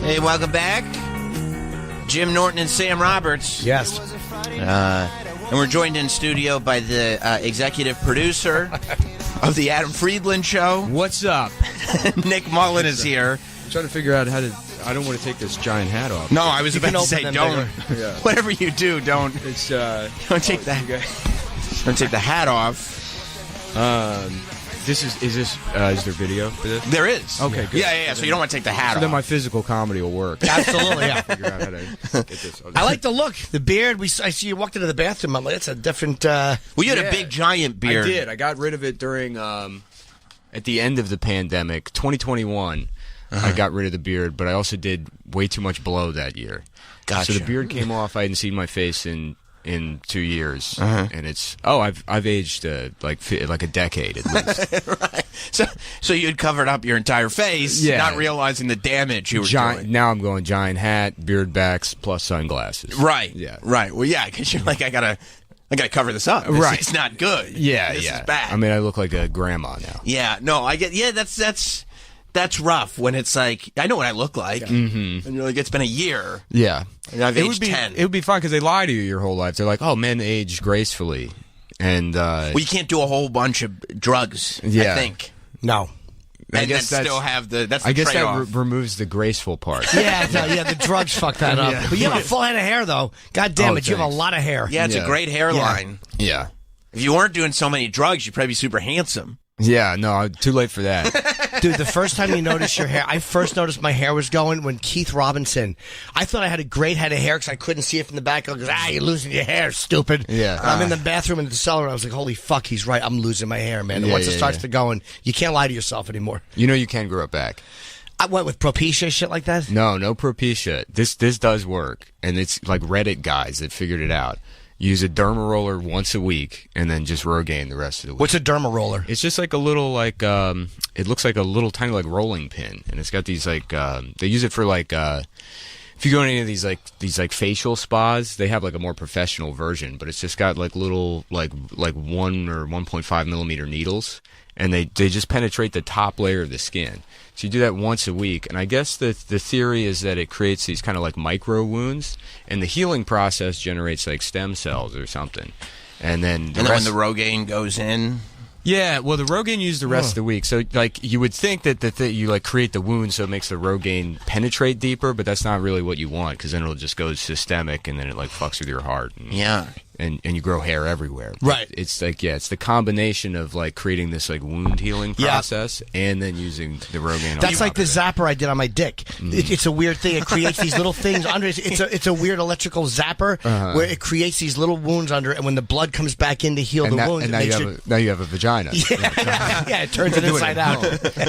Hey, welcome back. Jim Norton and Sam Roberts. Yes. And we're joined in studio by the executive producer of the Adam Friedland Show. What's up? Nick Mullen is here. I'm trying to figure out how to... I don't want to take this giant hat off. No, I was about to say, don't. Yeah. Whatever you do, don't. It's, don't take that. Don't take the hat off. Is there video for this? There is. Okay, good. Yeah. So you don't want to take the hat So off. then my physical comedy will work. Absolutely, yeah. Figure out how to get this. I like the look. The beard. I see you walked into the bathroom. I'm like, that's a different... Well, you had Yeah. a big, giant beard. I did. I got rid of it during, at the end of the pandemic, 2021. I got rid of the beard, but I also did way too much blow that year. Gotcha. So the beard came off. I hadn't seen my face in 2 years, and it's I've aged like a decade at least. Right. So you'd covered up your entire face, not realizing the damage you were doing. Now I'm going giant hat, beard backs, plus sunglasses. Right. Yeah. Right. Well, yeah, because you're like, I gotta cover this up. Right. It's not good. Yeah. This yeah. is bad. I mean, I look like a grandma now. Yeah. No, I get. Yeah. That's rough when it's like, I know what I look like. Mm-hmm. And you're like, it's been a year. Yeah. And I've aged 10. It would be fun because they lie to you your whole life. They're like, oh, men age gracefully. And well, you can't do a whole bunch of drugs, Yeah. I think. No. And then still have that's the I guess trade-off. that removes the graceful part. Yeah, the drugs fuck that up. Yeah. But you have a full head of hair, though. God damn it, you have a thanks. lot of hair. Yeah, it's a great hairline. Yeah. If you weren't doing so many drugs, you'd probably be super handsome. Yeah, no, too late for that. Dude, the first time you notice your hair, I first noticed my hair was going when Keith Robinson, I thought I had a great head of hair because I couldn't see it from the back. I goes, you're losing your hair, stupid. Yeah. And I'm in the bathroom in the cellar, and I was like, holy fuck, he's right. I'm losing my hair, man. And Yeah, once it yeah, starts yeah. to go, and you can't lie to yourself anymore. You know you can grow it back. I went with Propecia, shit like that. No Propecia. This does work. And it's like Reddit guys that figured it out. Use a derma roller once a week, and then just Rogaine the rest of the week. What's a derma roller? It's just like a little it looks like a little tiny like rolling pin, and it's got these like they use it for like if you go to any of these facial spas, they have like a more professional version, but it's just got like little like 1 or 1.5 millimeter needles, and they just penetrate the top layer of the skin. So you do that once a week, and I guess the theory is that it creates these kind of like micro wounds, and the healing process generates like stem cells or something. And then When the Rogaine goes in. Yeah, well, the Rogaine used the rest of the week. So, like, you would think that you, like, create the wound so it makes the Rogaine penetrate deeper, but that's not really what you want, because then it'll just go systemic, and then it, like, fucks with your heart. And you grow hair everywhere. Right. It's like, it's the combination of, like, creating this, like, wound healing process and then using the Rogaine. That's like the zapper I did on my dick. It's a weird thing. It creates these little things under it. It's a weird electrical zapper where it creates these little wounds under it, and when the blood comes back in to heal the wounds, and it now you have a vagina. Yeah, it turns it inside out.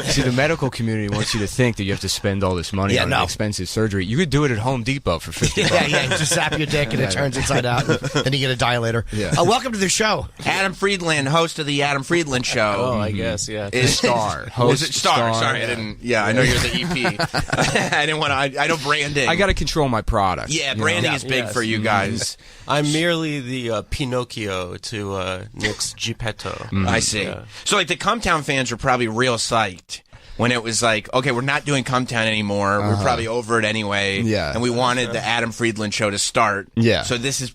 See, the medical community wants you to think that you have to spend all this money on an expensive surgery. You could do it at Home Depot for $50. Yeah, just zap your dick and it turns inside out, and then you get a dilator. Yeah. Welcome to the show. Adam Friedland, host of the Adam Friedland Show. Oh, I guess, yeah. Is Star. Was it Star? Star. Sorry, I didn't. Yeah, I know you're the EP. I didn't want to. I know branding. I got to control my product. Yeah, branding is big for you guys. I'm merely the Pinocchio to Nick's Geppetto. I see. Yeah. So, like, the Cumtown fans are probably real psyched when it was like, okay, we're not doing Cumtown anymore. We're probably over it anyway. Yeah. And we wanted the Adam Friedland Show to start. Yeah. So this is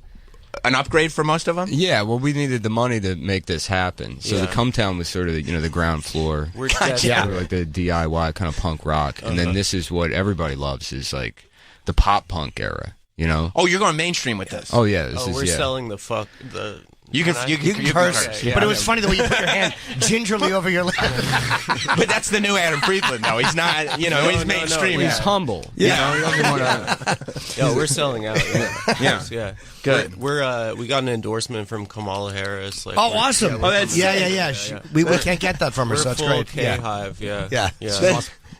an upgrade for most of them? Yeah, well, we needed the money to make this happen. So the Cumtown was sort of the ground floor. We're Gotcha. dead. Sort of like the DIY kind of punk rock. And then this is what everybody loves, is like the pop punk era, you know? Oh, you're going mainstream with this. Oh, yeah. This is, We're yeah. selling the You can curse. Yeah. But it was funny the way you put your hand gingerly over your lip. But that's the new Adam Friedland, though. He's not, he's mainstream. He's humble. Yeah. You know, he doesn't want to... Yeah, we're selling out. Yeah. Yeah. Good. We got an endorsement from Kamala Harris. Like, Awesome. Yeah. We can't get that from her, We're so it's full great. K-Hive, Yeah.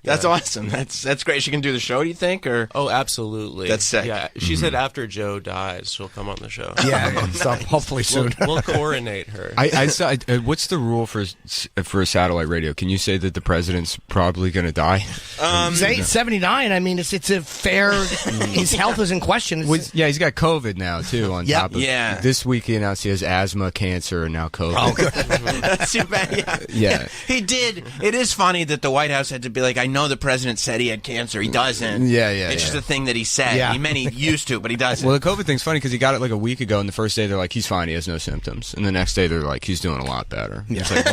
That's awesome. That's great. She can do the show, do you think? Or Oh, absolutely. That's sick. Yeah, she said after Joe dies, she'll come on the show. Yeah, so hopefully soon. We'll coronate her. I saw. What's the rule for a satellite radio? Can you say that the president's probably going to die? He's 79. I mean, it's a fair. His health is in question. Yeah, he's got COVID now too. On top of this week, he announced he has asthma, cancer, and now COVID. Oh, good. that's too bad. Yeah. He did. It is funny that the White House had to be like, I know the president said he had cancer. He doesn't. Yeah. It's just a thing that he said. Yeah. He meant he used to, but he doesn't. Well, the COVID thing's funny because he got it like a week ago, and the first day they're like, he's fine, he has no symptoms. And the next day they're like, he's doing a lot better. It's like,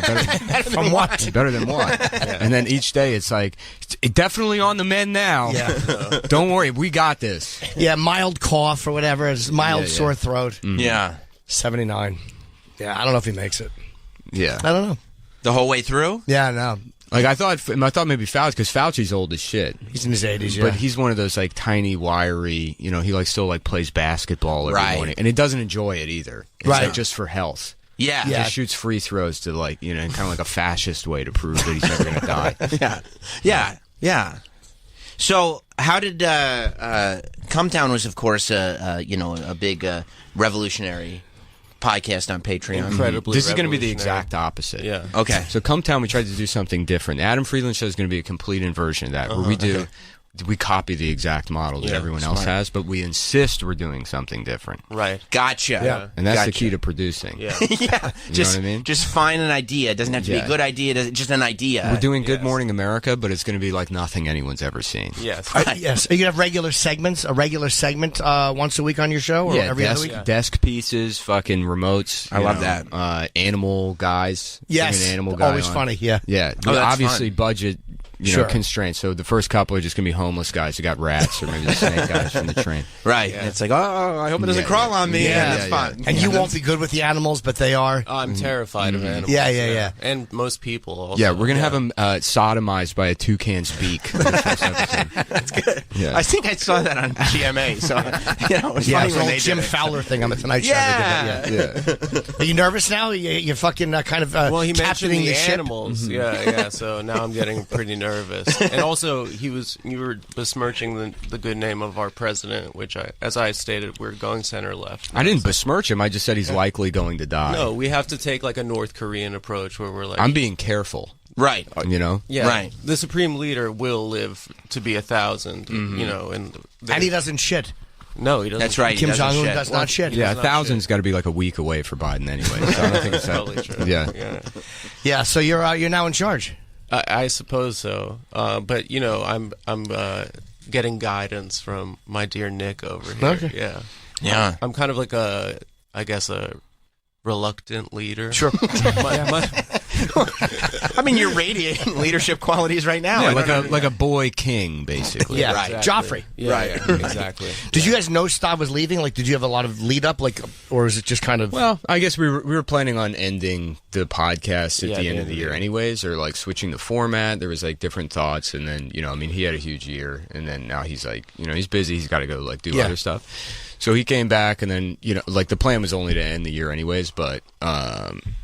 well, From what? better than what? And then each day it's like, it's definitely on the mend now. Yeah. Don't worry, we got this. Yeah, mild cough or whatever. It's mild Yeah. sore throat. Yeah. 79. Yeah, I don't know if he makes it. Yeah. I don't know. The whole way through? Yeah, no. Like I thought maybe Fauci, because Fauci's old as shit. He's in his 80s, yeah. But he's one of those like tiny, wiry. You know, he like still like plays basketball every Right. morning, and he doesn't enjoy it either. It's Right. like just for health. Yeah. Yeah. He just shoots free throws to like kind of like a fascist way to prove that he's never gonna die. Yeah. So, how did Cumtown was, of course, a big revolutionary podcast on Patreon. Incredibly. This is going to be the revolutionary. exact opposite. Yeah. Okay. So Cumtown, we tried to do something different. The Adam Friedland show is going to be a complete inversion of that, where we copy the exact model that Yeah, everyone else has, but we insist we're doing something different. Right. Gotcha. Yeah. And that's the Gotcha. key to producing. Yeah. Yeah. You know what I mean? Just find an idea. It doesn't have to be Yeah. a good idea. Just an idea. We're doing Good Yes. Morning America, but it's going to be like nothing anyone's ever seen. Yes. Yes. Are you going to have regular segments, a regular segment once a week on your show or every other week? desk pieces, fucking remotes. I you love know, that. Animal guys. Yes. Bring an animal guy Always on. funny, yeah. Yeah. Oh, that's Obviously, fun. budget. Sure. Constraints. So the first couple are just going to be homeless guys who got rats, or maybe the snake guys from the train. Right. And it's like, oh, I hope it doesn't Yeah, crawl yeah. on me. Yeah, Yeah, yeah, that's yeah. fun. And you won't be good with the animals, but they are. I'm terrified of animals. Yeah. And most people also. Yeah, we're going to have them sodomized by a toucan's beak. For the first episode. That's good. Yeah. I think I saw that on GMA. So, it was Yeah, funny it's when old they Jim did it. Fowler thing on the Tonight Show. Yeah. They did that, yeah. Are you nervous now? You're fucking kind of Well, he mentioned captaining the ship? animals. Yeah. So now I'm getting pretty nervous. And also, you were besmirching the good name of our president, which as I stated, we're going center left. I didn't besmirch him. I just said he's likely going to die. No, we have to take like a North Korean approach where we're like, I'm being careful. Right. You know? yeah, Right. The supreme leader will live to be 1,000. You know, and And he doesn't shit. No, he doesn't. That's right. Kim He doesn't Jong-un shit. does not shit. Yeah, not 1,000's got to be like a week away for Biden anyway. So I don't think it's that. Probably true. Yeah. Yeah, so you're now in charge. I suppose so. But you know, I'm getting guidance from my dear Nick over here. Okay. Yeah. Yeah. I'm kind of like a reluctant leader. Sure. I mean, you're radiating leadership qualities right now. Yeah, I don't know. like a boy king, basically. Yeah, Right. Joffrey. Yeah, Right. yeah, exactly. Did you guys know Stav was leaving? Like, did you have a lot of lead up, or is it just kind of? Well, I guess we were planning on ending the podcast at Yeah, the end of the year anyways, or like switching the format. There was like different thoughts, and then he had a huge year, and then now he's like, he's busy. He's got to go like do other stuff. So he came back, and then like the plan was only to end the year anyways, but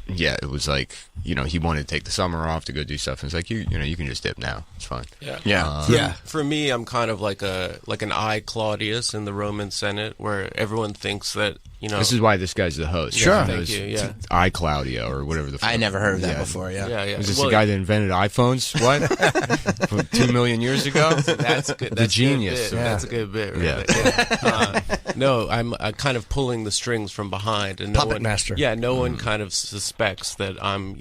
it was like he wanted to take the summer off to go do stuff, and it's like you can just dip now. It's fine. Yeah. Yeah. Yeah. For me, I'm kind of like an I Claudius in the Roman Senate, where everyone thinks that This is why this guy's the host. Sure. Thank you. Yeah. I Claudio or whatever the fuck. I never heard of that Yeah. before. Yeah. Yeah. Was this Well, the guy that invented iPhones? What? From 2 million years ago? That's good. The That's genius. Good bit. Yeah. That's a good bit. Right Yeah. there. No, I'm kind of pulling the strings from behind, and Puppet master. Yeah, no one kind of suspects that I'm,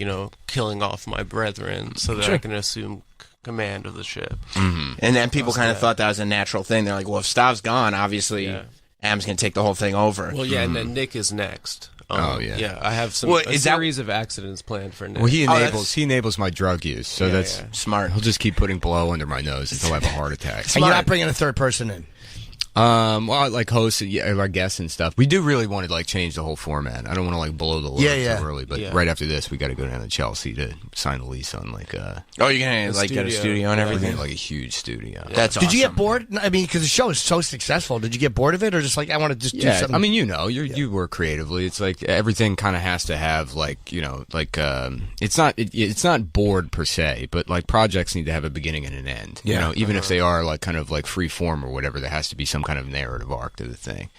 killing off my brethren, so that I can assume command of the ship. And then people kind of thought that was a natural thing. They're like, well, if Stav's gone, obviously Yeah. Am's going to take the whole thing over. Well, yeah, and then Nick is next. Yeah, I have Well, a is that- series of accidents planned for Nick. Well, he that's- enables my drug use, so that's Smart. he'll just keep putting blow under my nose until I have a heart attack. And you're not bringing a third person in. Well, like hosts, our guests and stuff. We do really want to like change the whole format. I don't want to like blow the load Yeah. too early, but Yeah. right after this, we got to go down to Chelsea to sign a lease on like Oh, you're going to like get a studio. studio and Yeah. everything? like a huge studio. That's awesome. Did you get bored? I mean, because the show is so successful. Did you get bored of it, or just like I want to just do Yeah, something? I mean, you work creatively. It's like everything kind of has to have like it's not bored per se, but like projects need to have a beginning and an end. Yeah. Even if they are like kind of like free form or whatever, there has to be some kind of narrative arc to the thing.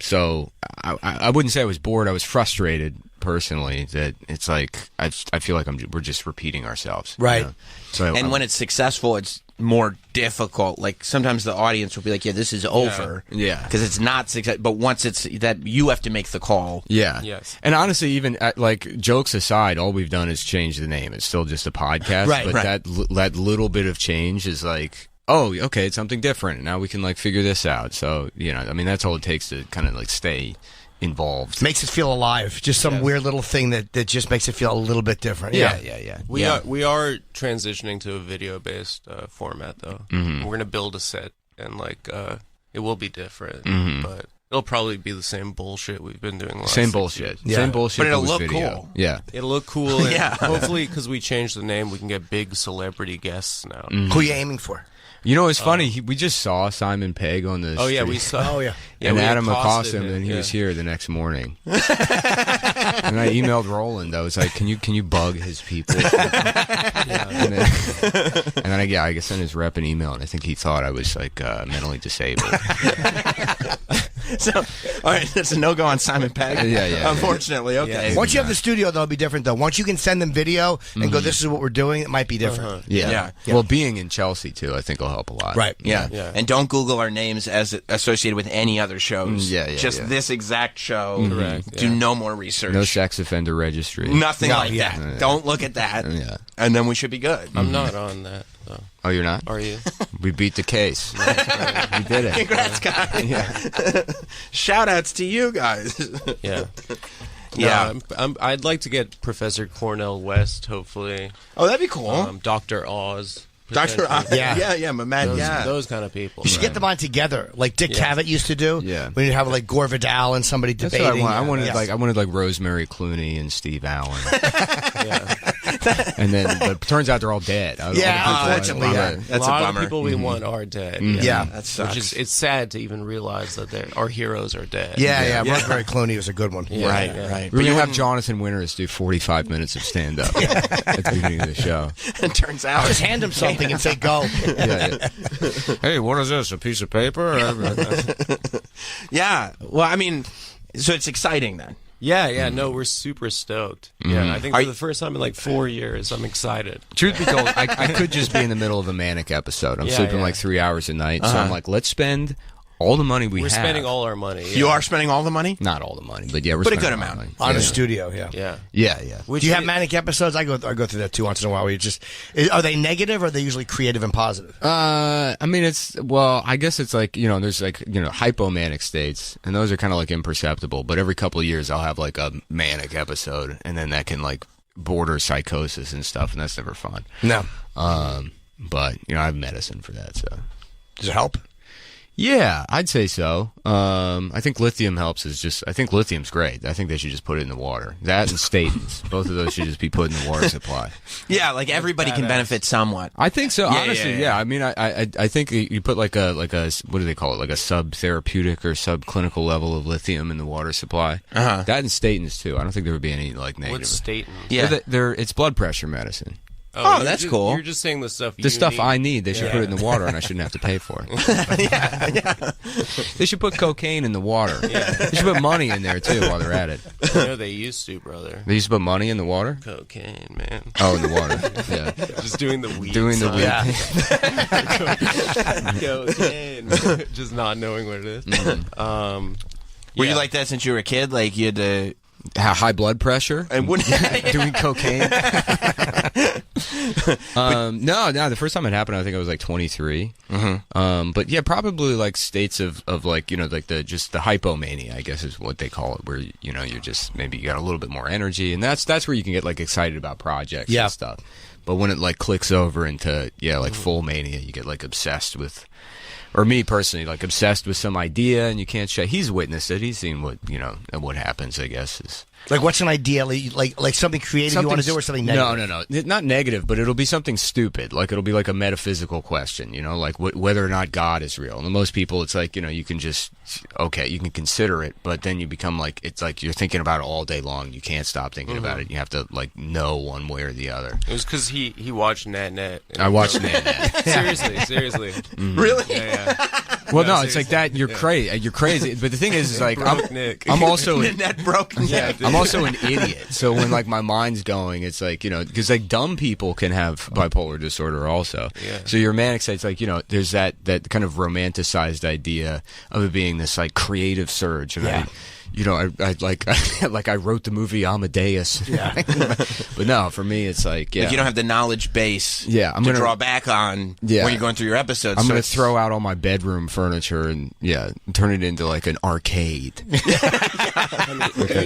So I wouldn't say I was bored. I was frustrated personally that it's like I feel like we're just repeating ourselves. Right. So And when it's successful, it's more difficult. Like sometimes the audience will be like, "Yeah, this is over." Yeah. because it's not success. But once it's that, you have to make the call. Yeah. Yes. And honestly, even like jokes aside, all we've done is change the name. It's still just a podcast. Right, But right. that little bit of change is like, oh, okay, it's something different. Now we can like figure this out. So, I mean, that's all it takes to kind of like stay involved. Makes it feel alive. Just some weird little thing that just makes it feel a little bit different. Yeah. We are transitioning to a video based format though. Mm-hmm. We're gonna build a set and like it will be different, Mm-hmm. but it'll probably be the same bullshit we've been doing. The last Same 6 bullshit. years. Yeah. Same bullshit. But it'll with look video. cool. Yeah. It'll look cool. And Yeah. Hopefully, because we changed the name, we can get big celebrity guests now. Who are you aiming for? You know, it's funny. We just saw Simon Pegg on the Oh yeah, street. we saw. Oh, yeah. And we Adam accosted accosted him, and he yeah. was here the next morning. And I emailed Roland. I was like, "Can you bug his people?" And then I sent his rep an email, and I think he thought I was like mentally disabled. So, all right, that's a no-go on Simon Pegg. Yeah. Unfortunately, okay. Yeah. Once you have the studio, though, it'll be different, though. Once you can send them video and go, this is what we're doing, it might be different. Yeah. Well, being in Chelsea too, I think will help a lot. Right. Yeah. Yeah. And don't Google our names as associated with any other shows. Yeah, Just this exact show. Correct, Do yeah. no more research. No sex offender registry. Nothing No, like yeah. that. Don't look at that. Yeah. And then we should be good. I'm not on that. Though. Oh, you're not? Are you? We beat the case. We did it. Congrats, guys. Yeah. Shout outs to you guys. Yeah. Yeah. No, I'd like to get Professor Cornell West, hopefully. Oh, that'd be cool. Dr. Oz. Dr. potentially. Yeah, my man. Those kind of people. You should get them on together, like Dick Cavett used to do. Yeah. When you have like Gore Vidal and somebody That's debating. what I wanted. Yeah. I wanted like Rosemary Clooney and Steve Allen. Yeah. And then but it turns out they're all dead. Unfortunately, yeah. That's a a lot bummer. of people we want are dead. Yeah. That sucks. Which is, it's sad to even realize that our heroes are dead. Yeah. Rosemary Clooney was a good one. Yeah. Right, Yeah. right. We're But gonna have Jonathan Winters do 45 minutes of stand up at the beginning of the show. it turns out. Just hand him something and say go. Yeah. Hey, what is this? A piece of paper? Yeah. Well, I mean, so it's exciting then. Yeah, no, we're super stoked. Yeah, I think Are for the first time in like 4 years, I'm excited. Truth be told, I could just be in the middle of a manic episode. I'm Yeah, sleeping yeah. like 3 hours a night, so I'm like, let's spend all the money we We're have. spending all our money. Yeah. You are spending all the money? Not all the money, but yeah, we're But a spending good all the amount. money. On a studio, yeah. Yeah. Yeah. Which Do you have is- manic episodes? I go through that too once in a while. Where you just are they negative or are they usually creative and positive? I mean, I guess it's like, there's like, hypomanic states, and those are kind of like imperceptible, but every couple of years I'll have like a manic episode, and then that can like border psychosis and stuff, and that's never fun. No. But, I have medicine for that, so. Does it help? Yeah, I'd say so. I think lithium helps. I think lithium's great. I think they should just put it in the water. That and statins, both of those should just be put in the water supply. Yeah, like everybody can benefit somewhat. I think so. Yeah, Honestly, yeah. I mean, I think you put like a what do they call it? Like a sub-therapeutic or subclinical level of lithium in the water supply. Uh-huh. That and statins too. I don't think there would be any like negative. What's statin? Yeah. It's blood pressure medicine. Oh, you're that's just- cool. You're just saying the stuff The stuff I need, they should Yeah. put it in the water, and I shouldn't have to pay for it. They should put cocaine in the water. They should put money in there too while they're at it. They used to, brother. They used to put money in the water. Cocaine, man. Oh, in the water. Yeah, Just doing the weed. doing the weed. Cocaine. Just not knowing what it is. Were you Yeah. like that since you were a kid? Like you had to. high blood pressure. And wouldn't Doing cocaine. No. The first time it happened, I think I was like 23. But yeah, probably like states of like like the hypomania, I guess is what they call it, where you're just maybe you got a little bit more energy, and that's where you can get like excited about projects and stuff. But when it like clicks over into like full mania, you get like obsessed with. Or me personally, like obsessed with some idea, and you can't shut. He's witnessed it. He's seen what what happens. I guess is Like what's an idea? Like something creative you want to do or something negative? No. Not negative, but it'll be something stupid. Like it'll be like a metaphysical question, like whether or not God is real. And most people, it's like, you can just, you can consider it, but then you become like, it's like you're thinking about it all day long. You can't stop thinking about it. You have to like know one way or the other. It was because he watched Nat. I watched Nat. Seriously. really? Yeah. Well, no, it's like that. You're crazy. You're crazy. But the thing is like Nick. I'm also That broken. Yeah, I'm also an idiot. So when like my mind's going, it's like, because like dumb people can have bipolar disorder also. Yeah. So your manic side, it's like, there's that kind of romanticized idea of it being this like creative surge. And I wrote the movie Amadeus. Yeah. But no, for me, it's like, Like you don't have the knowledge base I'm to gonna draw back on Yeah. when you're going through your episodes. I'm so going to it's- throw out all my bedroom furniture and turn it into like an arcade. You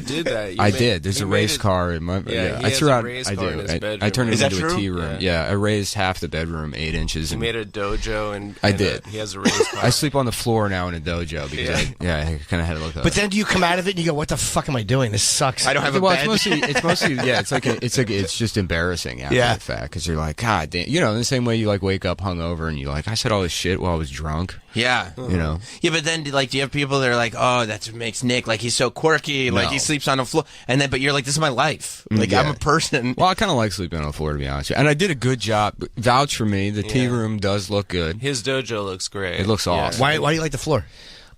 did that. I did. There's a race car in my. Yeah, he I has threw a out. race I car do. in his I bedroom. turned it Is that into a true? tea room. Yeah. I raised half the bedroom 8 inches. He And made a dojo and I did. He has a race car. I sleep on the floor now in a dojo because I kind of had to look up. But then do you come out of it and you go, "What the fuck am I doing? This sucks." I don't have a well, bed. it's mostly it's just embarrassing after the fact because you're like, God damn, in the same way you like wake up hungover and you're like, I said all this shit while I was drunk. Yeah. Yeah, but then like, do you have people that are like, oh, that's what makes Nick like he's so quirky, like No. he sleeps on the floor, and then but you're like, this is my life, like Yeah. I'm a person. Well, I kind of like sleeping on the floor to be honest with you. And I did a good job. Vouch for me. The tea room does look good. His dojo looks great. It looks awesome. Why do you like the floor?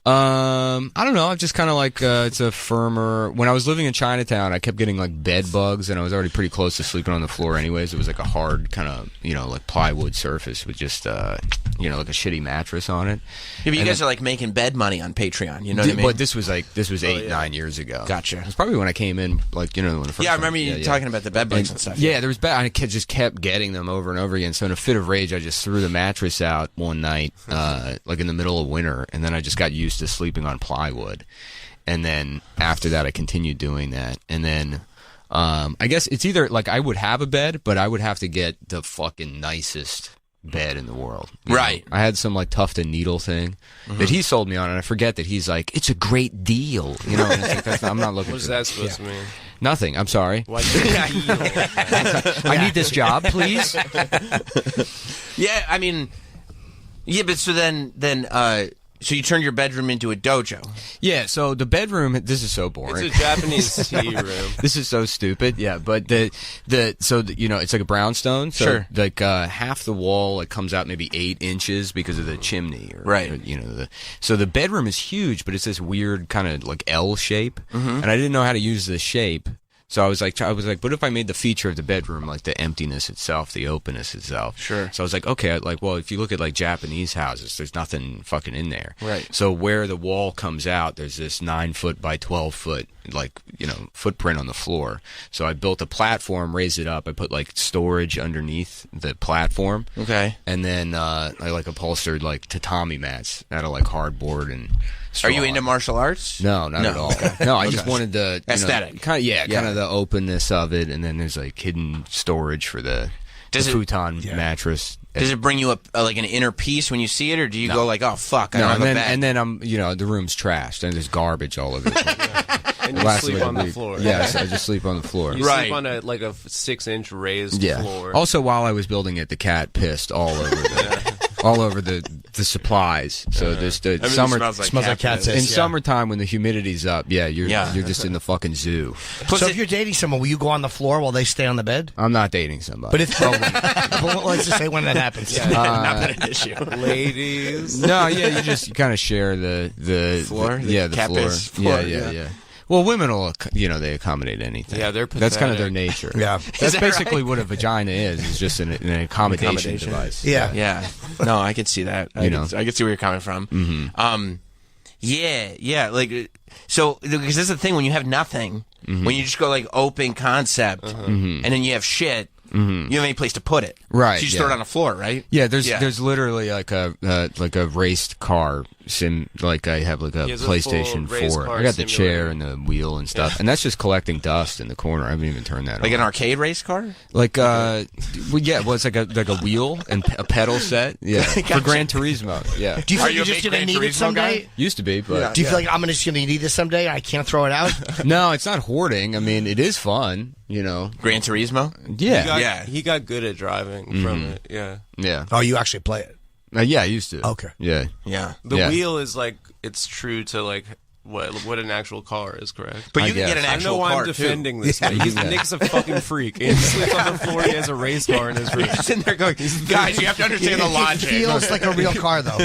I don't know. I'm just kind of like it's a firmer. When I was living in Chinatown, I kept getting like bed bugs, and I was already pretty close to sleeping on the floor. Anyways, it was like a hard kind of like plywood surface with just like a shitty mattress on it. Yeah, but you And guys are like making bed money on Patreon. You know what I mean? But this was 8-9 years ago. Gotcha. It was probably when I came in, like when the first. Yeah, I time- remember you talking about the bed bugs and stuff. Yeah, there was I just kept getting them over and over again. So in a fit of rage, I just threw the mattress out one night, like in the middle of winter, and then I just got used to sleeping on plywood. And then after that, I continued doing that. And then I guess it's either like I would have a bed, but I would have to get the fucking nicest bed in the world. You know? Right. I had some like tuft and needle thing that he sold me on, and I forget that he's like, it's a great deal. And it's like, I'm not looking What's for that supposed to mean? Nothing. I'm sorry. Why I need this job, please. Yeah, I mean, yeah, but so then so you turned your bedroom into a dojo. Yeah, so the bedroom, this is so boring. It's a Japanese tea room. This is so stupid. Yeah, but it's like a brownstone. So Sure. like half the wall it comes out maybe 8 inches because of the chimney. Right. So the bedroom is huge, but it's this weird kind of like L shape, and I didn't know how to use the shape. So I was like, what if I made the feature of the bedroom like the emptiness itself, the openness itself? Sure. So I was like, okay, well, if you look at like Japanese houses, there's nothing fucking in there. Right. So where the wall comes out, there's this 9-foot by 12-foot like footprint on the floor. So I built a platform, raised it up. I put like storage underneath the platform. Okay. And then I like upholstered like tatami mats out of like hardboard and. Are you straw. into martial arts? No, not at all. No, I just wanted the Aesthetic. kind of the openness of it, and then there's like hidden storage for the futon mattress. Does it bring you up like an inner peace when you see it, or do you go like, oh fuck, I don't have a bed? And then I'm the room's trashed and there's garbage all over the place. And you sleep on the floor. Yes, I just sleep on the floor. You Right. sleep on a 6-inch raised floor. Also, while I was building it, the cat pissed all over the supplies. So there's the Everything summer smells like cat piss. in Yeah. summertime when the humidity's up. Yeah, you're just in the fucking zoo. Plus So if you're dating someone, will you go on the floor while they stay on the bed? I'm not dating somebody. But if well, let's just say when that happens. not been an issue. Ladies. No, yeah, you kind of share the Floor? the cat floor. piss floor, Yeah. Well, women will, they accommodate anything. Yeah, they're That's kind of their pathetic. nature. Yeah. That's that basically what a vagina is just an accommodation device. Yeah. Yeah. No, I could see that. I could see where you're coming from. Mm-hmm. Yeah. Like, so because this is the thing when you have nothing, when you just go like open concept, and then you have shit. You don't have any place to put it, Right, So you just yeah. throw it on the floor, right? Yeah, there's literally like a raced car sim. Like I have like a He has a full PlayStation race 4. car I got the chair simulator. and the wheel and stuff, and that's just collecting dust in the corner. I haven't even turned that Like on. an arcade race car. Like it's like a wheel and a pedal set. Yeah, for Gran Turismo. Yeah, Do you Are feel you you're a just big going to Gran need it Turismo someday? guy? used to be, but Do you feel like I'm just going to need this someday? I can't throw it out. no, it's not hoarding. I mean, it is fun. Gran Turismo. Yeah, He got good at driving from it. Yeah. yeah, Oh, you actually play it. yeah. I used to. Okay. Yeah. Yeah. The Yeah. wheel is like it's true to like what an actual car is, correct? But I you can get guess. an I actual know why car I'm defending this. Yeah. Man. Nick's a fucking freak. He sleeps on the floor. He has a race car in his room. He's sitting there going, guys, you have to understand the It logic. feels like a real car, though.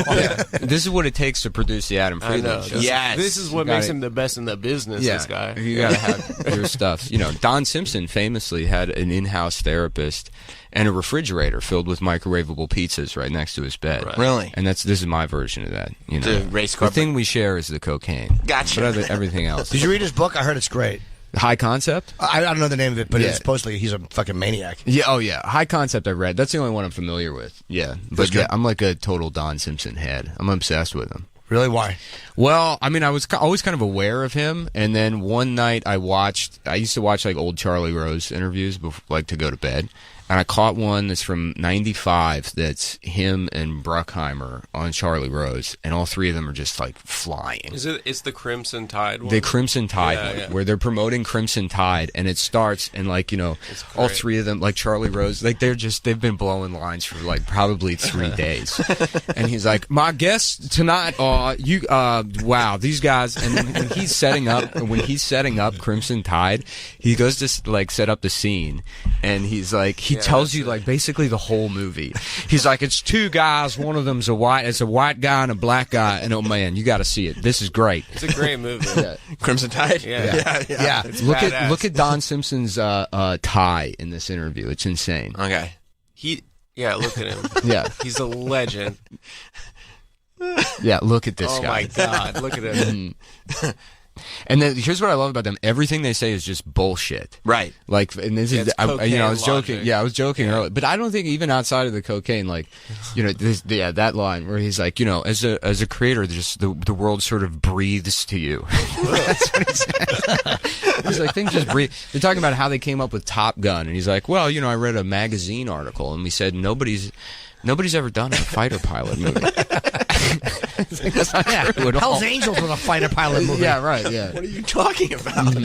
This is what it takes to produce the Adam I Friedland know. show. Yes. This is what You makes gotta- him the best in the business. This guy. You gotta have your stuff. You know, Don Simpson famously had an in-house therapist and a refrigerator filled with microwavable pizzas right next to his bed. Right. Really? And this is my version of that. You know, The race car- The thing we share is the cocaine. Gotcha. But everything else. Did you read his book? I heard it's great. High Concept? I don't know the name of it, but Yeah. it's supposedly he's a fucking maniac. Yeah. Oh, yeah. High Concept. I've read. That's the only one I'm familiar with. Yeah. But yeah, I'm like a total Don Simpson head. I'm obsessed with him. Really? Why? Well, I mean, I was always kind of aware of him, and then one night I used to watch like old Charlie Rose interviews, like to go to bed, and I caught one that's from '95 that's him and Bruckheimer on Charlie Rose, and all three of them are just like flying. It's the Crimson Tide one? The Crimson Tide Yeah, one, yeah. where they're promoting Crimson Tide, and it starts, and like, you know, It's all great. three of them, like Charlie Rose, like they've been blowing lines for like probably 3 days, and he's like, my guests tonight, wow, these guys, and then when he's setting up Crimson Tide, he goes to like set up the scene, and he's like, he tells you like basically the whole movie. He's like, it's two guys, one of them's a white guy and a black guy, and oh man, you got to see it. This is great. It's a great movie. Crimson Tide? Yeah. Yeah. It's Look badass. at Don Simpson's tie in this interview. It's insane. Okay. Look at him. Yeah, He's a legend. yeah. Look at this Oh guy. my god, look at him. And then here's what I love about them: everything they say is just bullshit. Right. Like, and this is, it's I was cocaine joking. logic. Yeah, I was joking earlier, but I don't think even outside of the cocaine, like, you know, that line where he's like, you know, as a creator, just the world sort of breathes to you. That's what he said. He's like, things just breathe. They're talking about how they came up with Top Gun, and he's like, well, you know, I read a magazine article, and we said nobody's ever done a fighter pilot movie. It's like, that's not true at all. Hell's Angels was a fighter pilot movie. Yeah, right. Yeah. What are you talking about?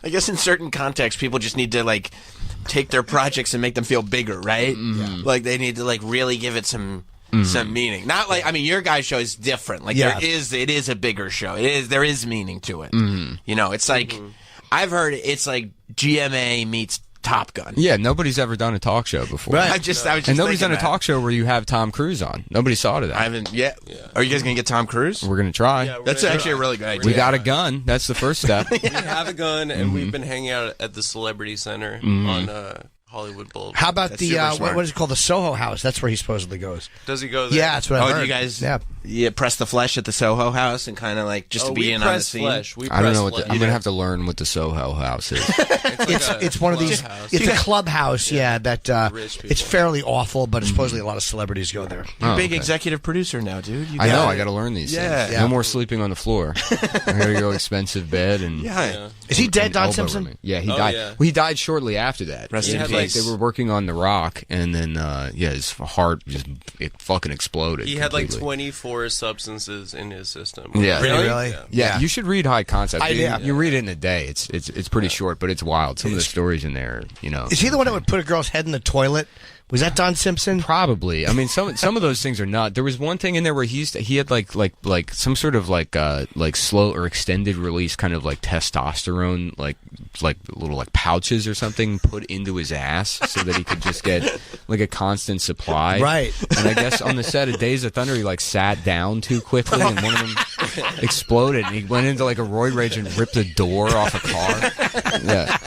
I guess in certain contexts, people just need to like take their projects and make them feel bigger, right? Like they need to like really give it some meaning. Not like, I mean, your guys' show is different. Like Yeah. it is a bigger show. There is meaning to it. You know, it's like I've heard it's like GMA meets Top Gun. Yeah, nobody's ever done a talk show before. Right. I was just And nobody's done a thinking that. talk show where you have Tom Cruise on. Nobody saw to that. I haven't yet. Are you guys gonna get Tom Cruise? We're going to try. Yeah, we're That's gonna actually try. a really good idea. We got a gun. That's the first step. We have a gun, and we've been hanging out at the Celebrity Center on Hollywood Boulevard. How about That's the super smart. what is it called? The Soho House. That's where he supposedly goes. Does he go there? Yeah, that's what I Oh, heard. do you guys Yeah. press the flesh at the Soho House and kind of like just to be we in on the press scene? flesh. We I don't press know what flesh. I'm going to have to learn what the Soho House is. It's one of these. clubhouse. It's a clubhouse. Yeah, that Rich people. it's fairly awful, but supposedly a lot of celebrities go there. You're a Oh, big okay. executive producer now, dude. You I know. got I it. got to learn these Yeah. things. Yeah. No more sleeping on the floor. I got to go expensive bed and Yeah. Is he dead, and Don elbow Simpson? rooming. Yeah, he Oh, died. yeah. Well, he died shortly after that. Rest in Yeah, peace. They were working on The Rock, and then his heart just fucking exploded. He had like completely. 24 substances in his system. Yeah. Really? Yeah. Yeah, you should read High Concept. Yeah. You read it in a day. It's pretty short, but it's wild. Some of the stories in there, you know. Is he the one that would put a girl's head in the toilet? Was that Don Simpson? Probably. I mean, some of those things are not. There was one thing in there where he had like some sort of like slow or extended release kind of like testosterone like little like pouches or something put into his ass so that he could just get like a constant supply. Right. And I guess on the set of Days of Thunder he like sat down too quickly and one of them exploded and he went into like a roid rage and ripped a door off a car. Yeah.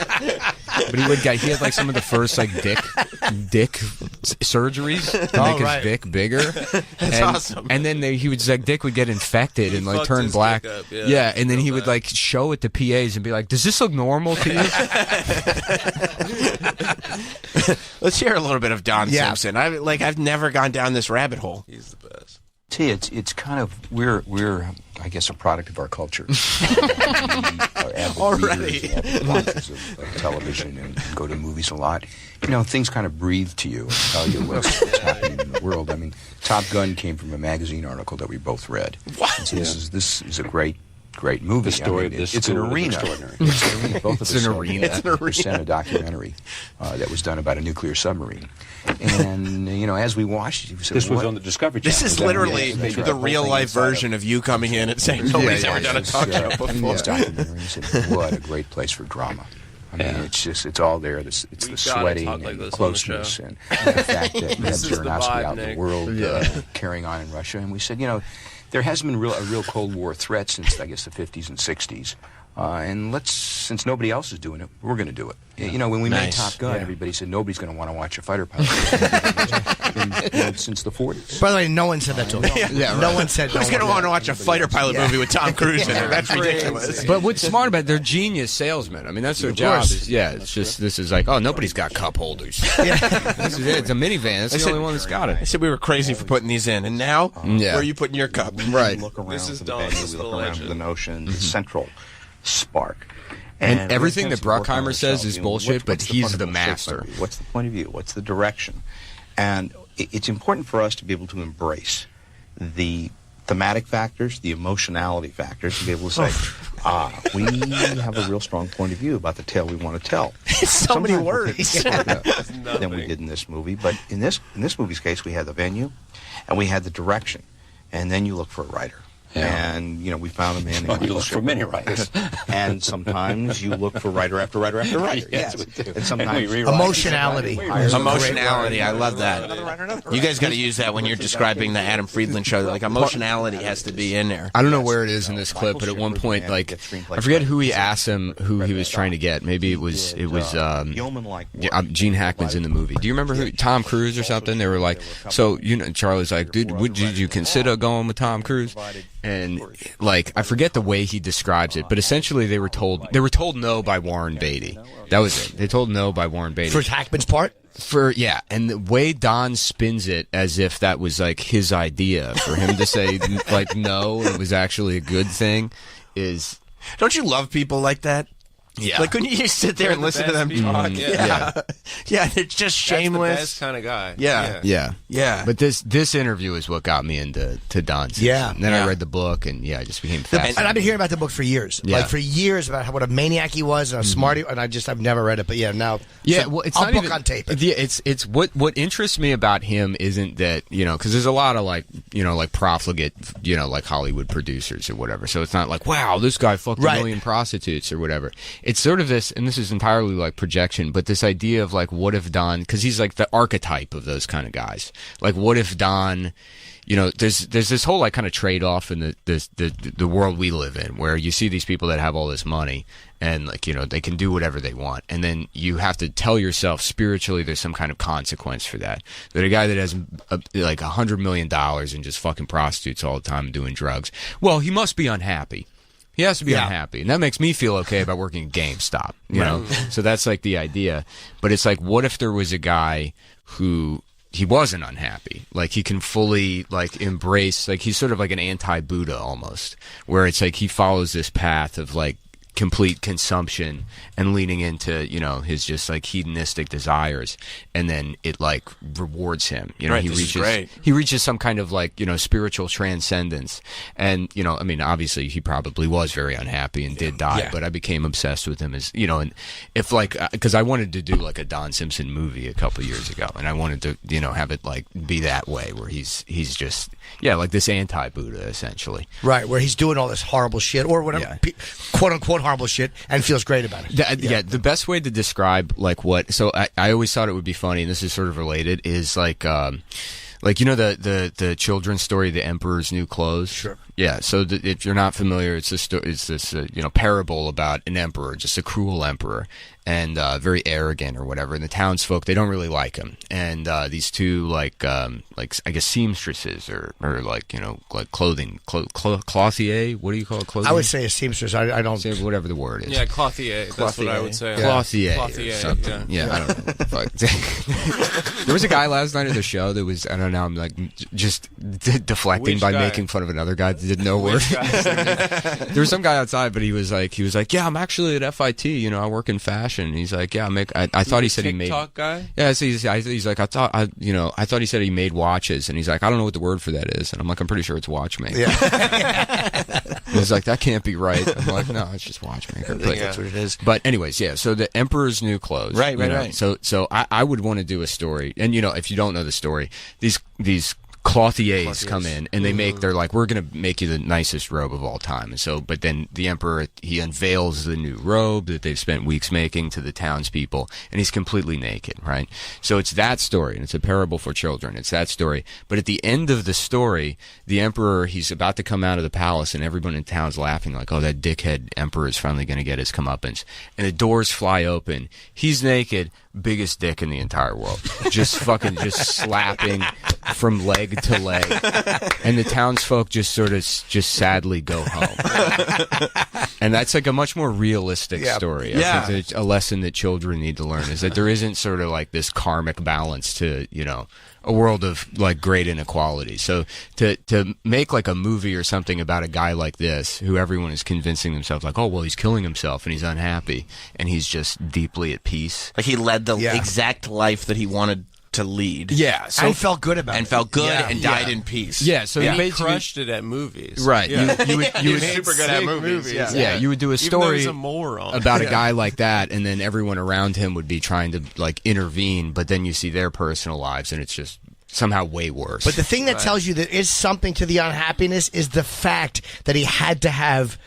But he had like some of the first like dick surgeries to make right. his dick bigger. That's awesome. And then dick would get infected and like fucked turn his black. dick up, yeah. And then Real he would bad. like show it to PAs and be like, "Does this look normal to you?" Let's hear a little bit of Don Yeah. Simpson. I've never gone down this rabbit hole. He's the best. See, it's kind of we're I guess a product of our culture. We are avid Already. readers, avid watchers of television and go to movies a lot. You know, things kind of breathe to you and tell you what's happening in the world. I mean, Top Gun came from a magazine article that we both read. What? And so this is a great great movie. The story of this it's an school is arena. extraordinary. It's an arena. Both of It's us an saw arena. the Senna documentary that was done about a nuclear submarine. And, as we watched it, we said, This was what? on the Discovery Channel. This is that literally right? Yes, the that's right. real life version of you coming in and saying nobody's ever done a talk show before. This documentary, he said, what a great place for drama. I mean, it's all there. It's the gotta sweating talk like and this on the closeness show. and the fact that you have This is the Jiranovsky vibe, out in the Nick. world carrying on in Russia. And we said, there hasn't been a real Cold War threat since, I guess, the 50s and 60s. And since nobody else is doing it, we're going to do it. When we made Nice. Top Gun, everybody said nobody's going to want to watch a fighter pilot. Since the 40s. By the way, no one said that to him. No one said. Who's going to want to watch a fighter pilot movie with Tom Cruise in it? That's ridiculous. But what's smart about it, they're genius salesmen. I mean, that's their job. course. It's just this is like, oh, nobody's got cup holders. This is it. It's a minivan. That's the only one that's got I it. said we were crazy for putting these in, and now Yeah. where are you putting your cup? Right. Look around This is to the Don, venue, this is we the look around to legend. the notion, the central spark. And we everything tend that to work on Bruckheimer says ourselves, is bullshit, but what's the he's the fundamental shape master. of it? What's the point of view? What's the direction? And it's important for us to be able to embrace the thematic factors, the emotionality factors, to be able to say, we have a real strong point of view about the tale we want to tell. It's so many Sometimes we'll words. take it farther than we did in this movie, but in this movie's case, we had the venue, and we had the direction, and then you look for a writer. Yeah. And, we found a man Well, named you look for many writers. And sometimes you look for writer after writer after writer. Yes, we do. And sometimes we rewrite. Emotionality. Emotionality, I love that. You guys got to use that when you're describing the Adam Friedland show. Like emotionality has to be in there. I don't know where it is in this clip, but at one point, like, I forget who he asked him who he was trying to get. Maybe it was yeoman-like work. Gene Hackman's in the movie. Do you remember who? Tom Cruise or something? They were like, so, Charlie's like, dude, did you consider going with Tom Cruise? And like, I forget the way he describes it, but essentially they were told no by Warren Beatty. That was it. They told no by Warren Beatty. For Hackman's part. And the way Don spins it as if that was like his idea for him to say like no, it was actually a good thing is. Don't you love people like that? Yeah. Like when you sit there and the listen to best them people. talk. Yeah. Yeah, they're just That's shameless. the best kind of guy. Yeah. Yeah. But this interview is what got me into Don Simpson. Yeah. And then Yeah. I read the book and I just became And fascinated. I've been hearing about the book for years. Yeah. Like for years about what a maniac he was and how smart he, and I've never read it, but now. Yeah, so well, it's I'll not book even on tape. Yeah, it's what interests me about him isn't that because there's a lot of like profligate like Hollywood producers or whatever. So it's not like wow this guy fucked a Right. million prostitutes or whatever. It's sort of this, and this is entirely like projection, but this idea of like what if Don, because he's like the archetype of those kind of guys. Like what if Don. There's this whole like kind of trade off in the world we live in, where you see these people that have all this money and like they can do whatever they want, and then you have to tell yourself spiritually there's some kind of consequence for that. That a guy that has like $100 million and just fucking prostitutes all the time and doing drugs, well, he must be unhappy. He has to be unhappy, and that makes me feel okay about working at GameStop. You know, so that's like the idea. But it's like, what if there was a guy who he wasn't unhappy, like he can fully like embrace, like he's sort of like an anti-Buddha almost, where it's like he follows this path of like complete consumption and leaning into his just like hedonistic desires, and then it like rewards him. Right, He reaches some kind of like spiritual transcendence, and I mean obviously he probably was very unhappy and did die, but I became obsessed with him as and if like because I wanted to do like a Don Simpson movie a couple years ago, and I wanted to have it like be that way where he's just like this anti-Buddha essentially. Right, where he's doing all this horrible shit or whatever, quote unquote horrible shit, and feels great about it. The best way to describe like what. So I always thought it would be funny, and this is sort of related. Is like the children's story, The Emperor's New Clothes. Sure. Yeah. So if you're not familiar, it's this parable about an emperor, just a cruel emperor, and very arrogant or whatever. And the townsfolk, they don't really like him. And these two like I guess seamstresses or like like clothing clothier. What do you call it? Clothing? I would say a seamstress. I don't. Say whatever the word is. Yeah, clothier. That's what I would say. Clothier. Clothier. Something. Yeah, I don't know. Fuck. There was a guy last night at the show that was, I don't know, I'm like just deflecting Which by guy? making fun of another guy that didn't know word. There was some guy outside, but he was like, yeah, I'm actually at FIT. I work in fashion. Russian? And he's like, yeah, I thought he said he made TikTok guy. Yeah, so he's like, I thought he said he made watches, and he's like, I don't know what the word for that is, and I'm like, I'm pretty sure it's watchmaker. Yeah. He's like, that can't be right. I'm like, no, it's just watchmaker. I think that's what it is. But anyways, yeah. So the Emperor's New Clothes, Right. So I would want to do a story, and if you don't know the story, these clothiers come in and they're like, we're going to make you the nicest robe of all time. And so, but then the emperor, he unveils the new robe that they've spent weeks making to the townspeople, and he's completely naked, right? So it's that story, and it's a parable for children. It's that story. But at the end of the story, the emperor, he's about to come out of the palace, and everyone in town's laughing like, oh, that dickhead emperor is finally going to get his comeuppance. And the doors fly open. He's naked, biggest dick in the entire world. Just slapping from leg to leg, and the townsfolk just sort of sadly go home. And that's like a much more realistic story. I think it's a lesson that children need to learn, is that there isn't sort of like this karmic balance to a world of like great inequality. So to make like a movie or something about a guy like this, who everyone is convincing themselves like, oh well, he's killing himself and he's unhappy and he's just deeply at peace. Like he led the exact life that he wanted to lead. Yeah, so, and felt good about it. And felt good and died in peace. Yeah, so he crushed it at movies. Right. Yeah. You would super good at movies. Yeah, you would do a story he's a moron. about a guy like that, and then everyone around him would be trying to like intervene, but then you see their personal lives, and it's just somehow way worse. But the thing that tells you there is something to the unhappiness is the fact that he had to have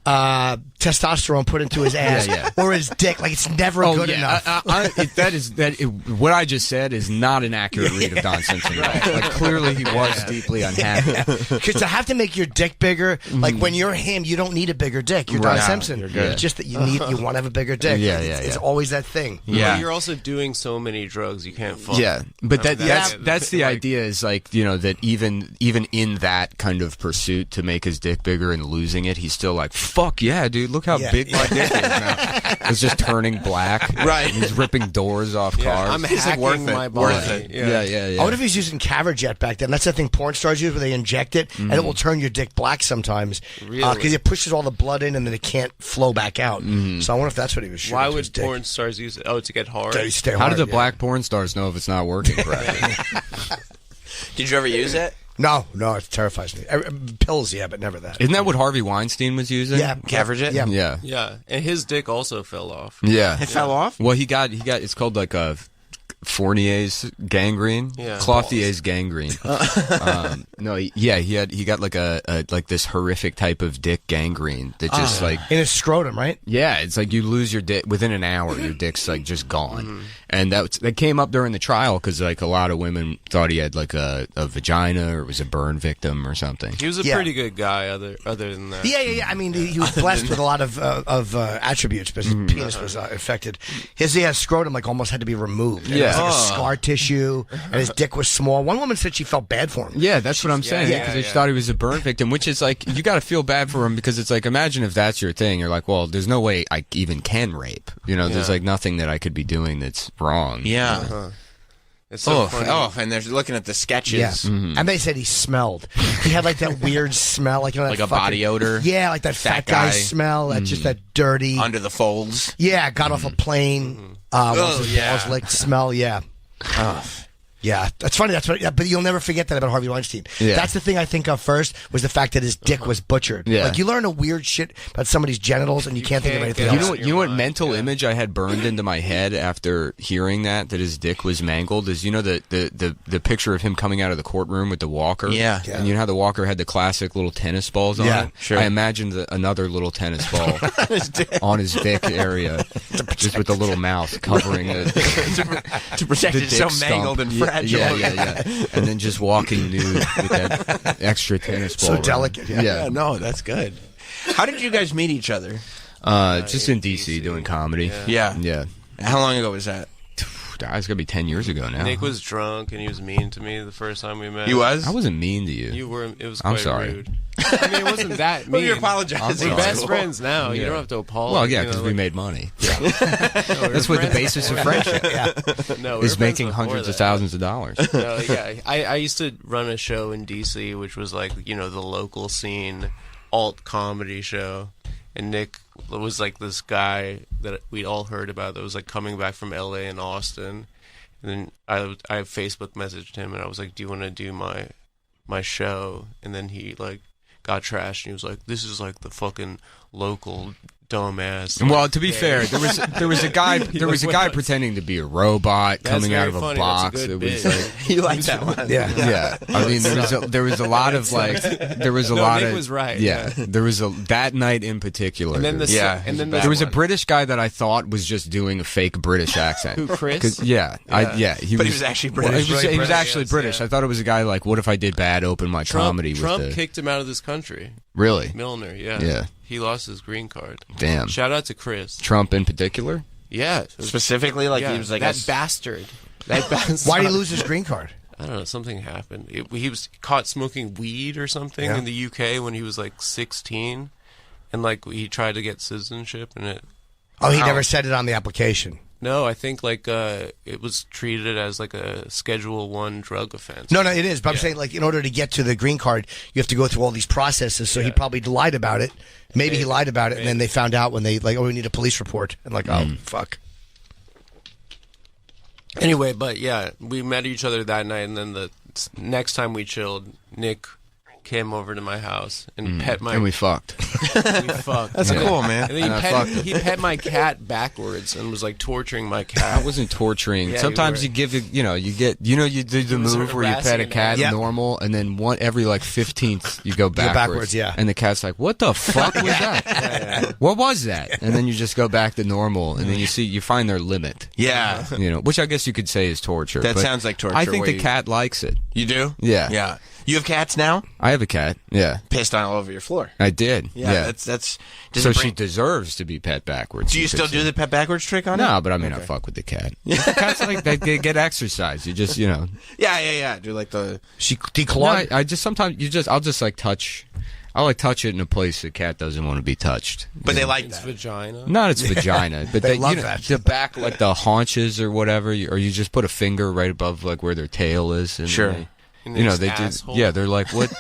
testosterone put into his ass or his dick. Like, it's never good enough. What I just said is not an accurate read of Don Simpson. Right. Like, clearly he was deeply unhappy. Because to have to make your dick bigger, like when you're him, you don't need a bigger dick. You're Don Simpson. It's just that you want to have a bigger dick. It's always that thing. Yeah. Well, you're also doing so many drugs you can't fuck. Yeah, but that's the idea, is like, that even in that kind of pursuit to make his dick bigger and losing it, he's still like, fuck yeah, dude, look how big my dick is now. It's just turning black. Right. He's ripping doors off cars. I'm hacking my body. Yeah. I wonder if he's using Caverjet back then. That's the thing porn stars use, where they inject it, and it will turn your dick black sometimes. Really? Because it pushes all the blood in, and then it can't flow back out. So I wonder if that's what he was shooting. Why would porn stars use it? Oh, to get hard? How do the black porn stars know if it's not working correctly? Did you ever use it? No, it terrifies me. Pills, but never that. Isn't that what Harvey Weinstein was using? Yeah, Caverjet? Yeah. And his dick also fell off. Yeah. It fell off? Well, he got. It's called like a Fournier's gangrene, Clothier's gangrene. He got like like this horrific type of dick gangrene that just like in his scrotum, right? Yeah, it's like you lose your dick within an hour. Your dick's like just gone, and that came up during the trial because like a lot of women thought he had like a vagina or was a burn victim or something. He was a pretty good guy, other than that. Yeah. I mean, he was blessed with a lot of attributes, but his penis was affected. His scrotum like almost had to be removed. Yeah. It was like a scar tissue, and his dick was small. One woman said she felt bad for him. Yeah, that's what I'm saying. Because she thought he was a burn victim, which is like, you got to feel bad for him, because it's like, imagine if that's your thing. You're like, well, there's no way I even can rape. There's like nothing that I could be doing that's wrong. Yeah. It's so funny. And they're looking at the sketches. Yeah. And they said he smelled. He had like that weird smell, like like a body odor. Yeah, like that fat guy smell. That just that dirty under the folds. Yeah, got off a plane. Balls licked smell. Yeah. Yeah, that's funny. That's what, but you'll never forget that about Harvey Weinstein. Yeah. That's the thing I think of first, was the fact that his dick was butchered. Yeah. Like, you learn a weird shit about somebody's genitals, and you can't think of anything else. You know what mental image I had burned into my head after hearing that his dick was mangled is, the picture of him coming out of the courtroom with the walker. Yeah. And you know how the walker had the classic little tennis balls on it? Sure. I imagined another little tennis ball on his dick area, just with the little mouth covering it. to protect it, so mangled and fragile. Yeah. And then just walking nude with that extra tennis ball. So delicate. Yeah, no, that's good. How did you guys meet each other? Just in DC doing comedy. Yeah. How long ago was that? It's got to be 10 years ago now. Nick was drunk and he was mean to me the first time we met. He was? I wasn't mean to you. You were. It was I'm quite sorry. rude. I mean, it wasn't that mean. Well, you're apologizing. We're best friends now. You don't have to apologize. Well, yeah, because we made money. That's what the basis of friendship is, making hundreds of thousands of dollars. I used to run a show in DC, which was like, the local scene alt comedy show. and Nick was like this guy that we all heard about that was like coming back from LA and Austin. And then I Facebook messaged him and I was like, "Do you want to do my show?" And then he like got trashed and he was like, "This is like the fucking local dumbass." Well, to be fair, there was a guy pretending to be a robot coming out of a box. It was like, You like that one? Yeah. I mean, there was a lot of like Nick was right. Yeah, there was that night in particular. And then there was a British guy that I thought was just doing a fake British accent. Who, Chris? Yeah. He was actually British. He was actually British. I thought it was a guy like, what if I did bad open my comedy? Trump kicked him out of this country. Really? Milner, yeah. Yeah. He lost his green card. Damn. Shout out to Chris. Trump in particular? Yeah. Specifically, like he was like that bastard. That bastard. Why did he lose his green card? I don't know. Something happened. He was caught smoking weed or something in the UK when he was like 16, and like he tried to get citizenship, and it. Oh, he never said it on the application. No, I think like it was treated as like a Schedule 1 drug offense. No, it is. But I'm saying, like, in order to get to the green card, you have to go through all these processes. So he probably lied about it. Maybe he lied about it, and then they found out when they like, oh, we need a police report, and like, oh, fuck. Anyway, but yeah, we met each other that night, and then the next time we chilled, Nick came over to my house and pet my. And we fucked. We fucked. That's cool, man. And then he pet my cat backwards and was like torturing my cat. I wasn't torturing. Yeah, Sometimes you give it, you do the move where you pet a cat normal, and then every like 15th you go backwards. Yeah. And the cat's like, "What the fuck was that? What was that?" And then you just go back to normal, and then you find their limit. Yeah. Which I guess you could say is torture. That but sounds like torture. I think the cat likes it. You do? Yeah. Yeah. You have cats now? I have a cat. Yeah. Pissed all over your floor. I did. Yeah. That's. So she deserves to be pet backwards. Do you still do the pet backwards trick on it? No, but I mean, I fuck with the cat. The cats like they get exercise. You just Yeah. Do like the. She declawed. No, I just sometimes I'll just like touch. I'll like touch it in a place the cat doesn't want to be touched. But they like It's that. vagina. Not its vagina, but They love that. The back, like the haunches or whatever, or you just put a finger right above like where their tail is. And Sure. they asshole. do. Yeah, they're like what?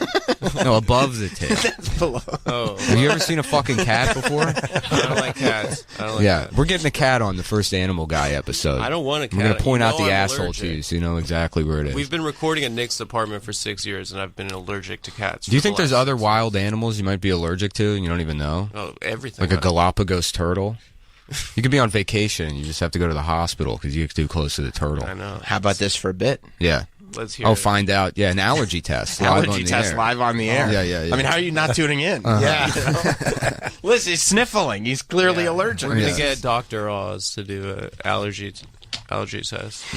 No, above the tail. That's below. Oh, Have you ever seen a fucking cat before? I don't like cats. Yeah, we're getting a cat on the first Animal Guy episode. I don't want a cat. We're gonna point out the I'm asshole allergic. to you, so you know exactly where it is. We've been recording at Nick's apartment for 6 years, and I've been allergic to cats. Do you for the think there's last other 6 wild animals you might be allergic to and you don't even know? Oh, everything. Like a Galapagos turtle? You could be on vacation and you just have to go to the hospital because you get too close to the turtle. I know. How about this for a bit? Yeah. Let's hear I'll it. find out. Yeah, an allergy test. Allergy test live on the air. Yeah. I mean, how are you not tuning in? Yeah. Listen, he's sniffling. He's clearly allergic. We're going to get Dr. Oz to do an allergy test.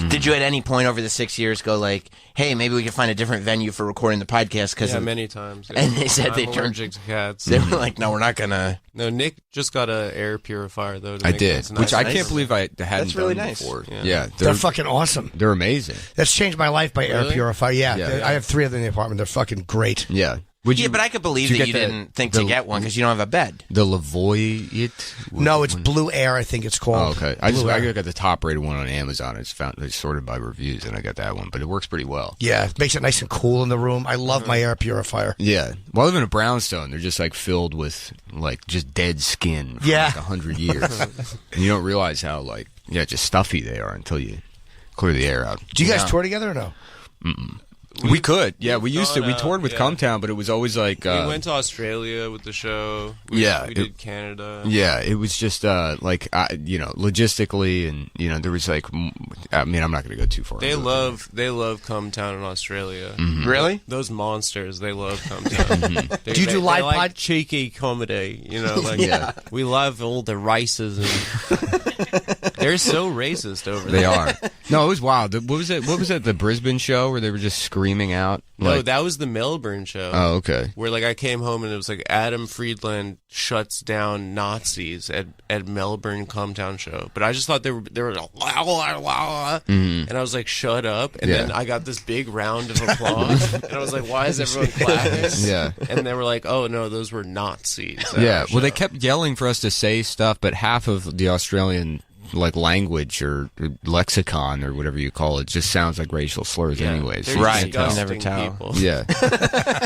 Did you at any point over the 6 years go like, hey, maybe we can find a different venue for recording the podcast? Yeah, many times. Yeah. And they said I'm they turned. allergic to cats. They were like, no, we're not going to. No, Nick just got an air purifier, though. I did, nice. which I can't believe I hadn't That's really done nice. before. Yeah. They're fucking awesome. They're amazing. That's changed my life by air Really? purifier. Yeah, Yeah. I have 3 of them in the apartment. They're fucking great. Yeah. Yeah, but I could believe did that you you get the- didn't think the- to get one because you don't have a bed. The Lavoie? No, it's Blue Air, I think it's called. Oh, okay. I Blue Air. got the top rated one on Amazon. It's sorted by reviews, and I got that one, but it works pretty well. Yeah, it makes it nice and cool in the room. I love my air purifier. Yeah. Well, I live in a brownstone. They're just like filled with like just dead skin for Yeah. like 100 years. And you don't realize how like just stuffy they are until you clear the air out. Do you guys tour together or no? We could. Yeah, we used to. gone We out, toured with yeah. Cumtown, but it was always like We went to Australia with the show. We did Canada. Yeah, it was just logistically, and there was like, I mean, I'm not going to go too far. They into it. love Cumtown in Australia. Really? Those monsters, they love Cumtown. Do you do live like pod- cheeky comedy? We love all the races and they're so racist over there. They are. No, it was wild. What was it? What was it? The Brisbane show where they were just screaming out? No, Like, that was the Melbourne show. oh, okay. Where like I came home and it was like Adam Friedland shuts down Nazis at Melbourne Cumtown show, but I just thought they were and I was like, shut up, and then I got this big round of applause, and I was like, why is everyone clapping? Yeah. And they were like, oh no, those were Nazis. at Yeah. our Well, they show. kept yelling for us to say stuff, but half of the Australian like language or lexicon or whatever you call it just sounds like racial slurs anyways. They're Right. disgusting You never tell. people. Yeah.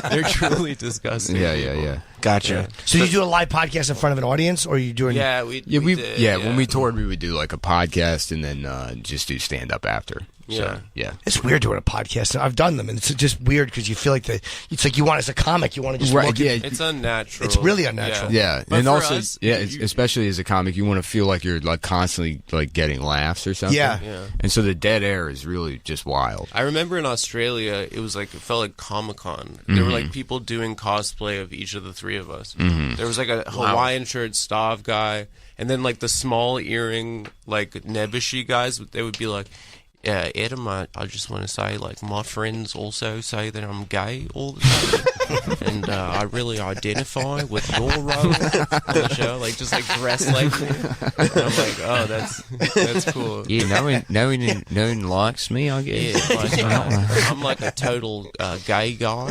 They're truly disgusting. Yeah. Gotcha. Yeah. So you do a live podcast in front of an audience, or are you doing? Yeah, we did, when we toured, we would do like a podcast and then just do stand up after. Yeah. So, yeah. It's weird doing a podcast. I've done them, and it's just weird because you feel like it's like you want as a comic, you want to just Right, look yeah. at, It's unnatural. It's really unnatural. Yeah, But and for also, us, especially as a comic, you want to feel like you're like constantly like getting laughs or something. Yeah. Yeah. And so the dead air is really just wild. I remember in Australia, it felt like Comic-Con. There were like people doing cosplay of each of the three of us. There was like a Hawaiian shirt Stav guy, and then like the small earring like Nebushi guys. They would be like, "Yeah, Adam, I just want to say, like, my friends also say that I'm gay all the time, and I really identify with your role on the show, like, just like dressed like me." And I'm like, "Oh, that's cool." Yeah, no one likes me, I guess. Yeah, like, I'm like a total gay guy.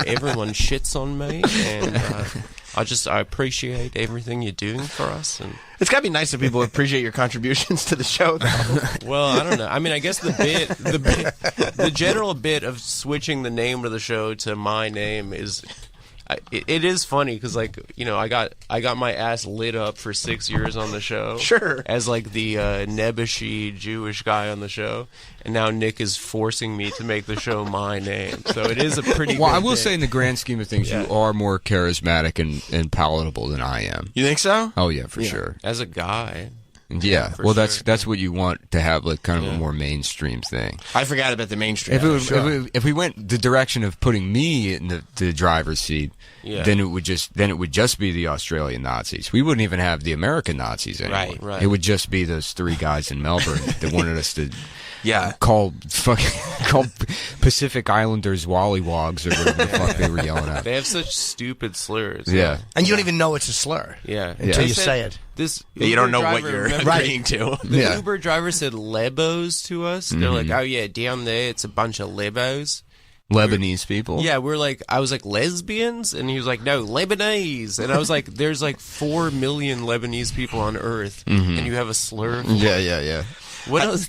Everyone shits on me, and I appreciate everything you're doing for us. And It's got to be nice if people appreciate your contributions to the show, though. well, I don't know. I mean, I guess the general bit of switching the name of the show to my name is. It is funny because, like, you know, I got my ass lit up for 6 years on the show, Sure. as like the Nebushi Jewish guy on the show, and now Nick is forcing me to make the show my name. So it is a pretty. Well, good I will thing. say, in the grand scheme of things, you are more charismatic and palatable than I am. You think so? Oh yeah, for sure. as a guy. Yeah, for well, sure. that's what you want to have, like kind of a more mainstream thing. I forgot about the mainstream. If we went the direction of putting me in the driver's seat, then it would just be the Australian Nazis. We wouldn't even have the American Nazis anymore. Right. It would just be those three guys in Melbourne that wanted us to call Pacific Islanders Wallywogs or whatever the fuck they were yelling at. They have such stupid slurs. Yeah. and you don't even know it's a slur Yeah. until They you said say it. This you don't Uber know what driver, you're remember, agreeing to. The Yeah. Uber driver said Lebos to us. They're like, "Oh yeah, down there it's a bunch of Lebos." Lebanese people. Yeah, I was like, lesbians? And he was like, no, Lebanese. And I was like, there's like 4 million Lebanese people on Earth, and you have a slur? Yeah. What else?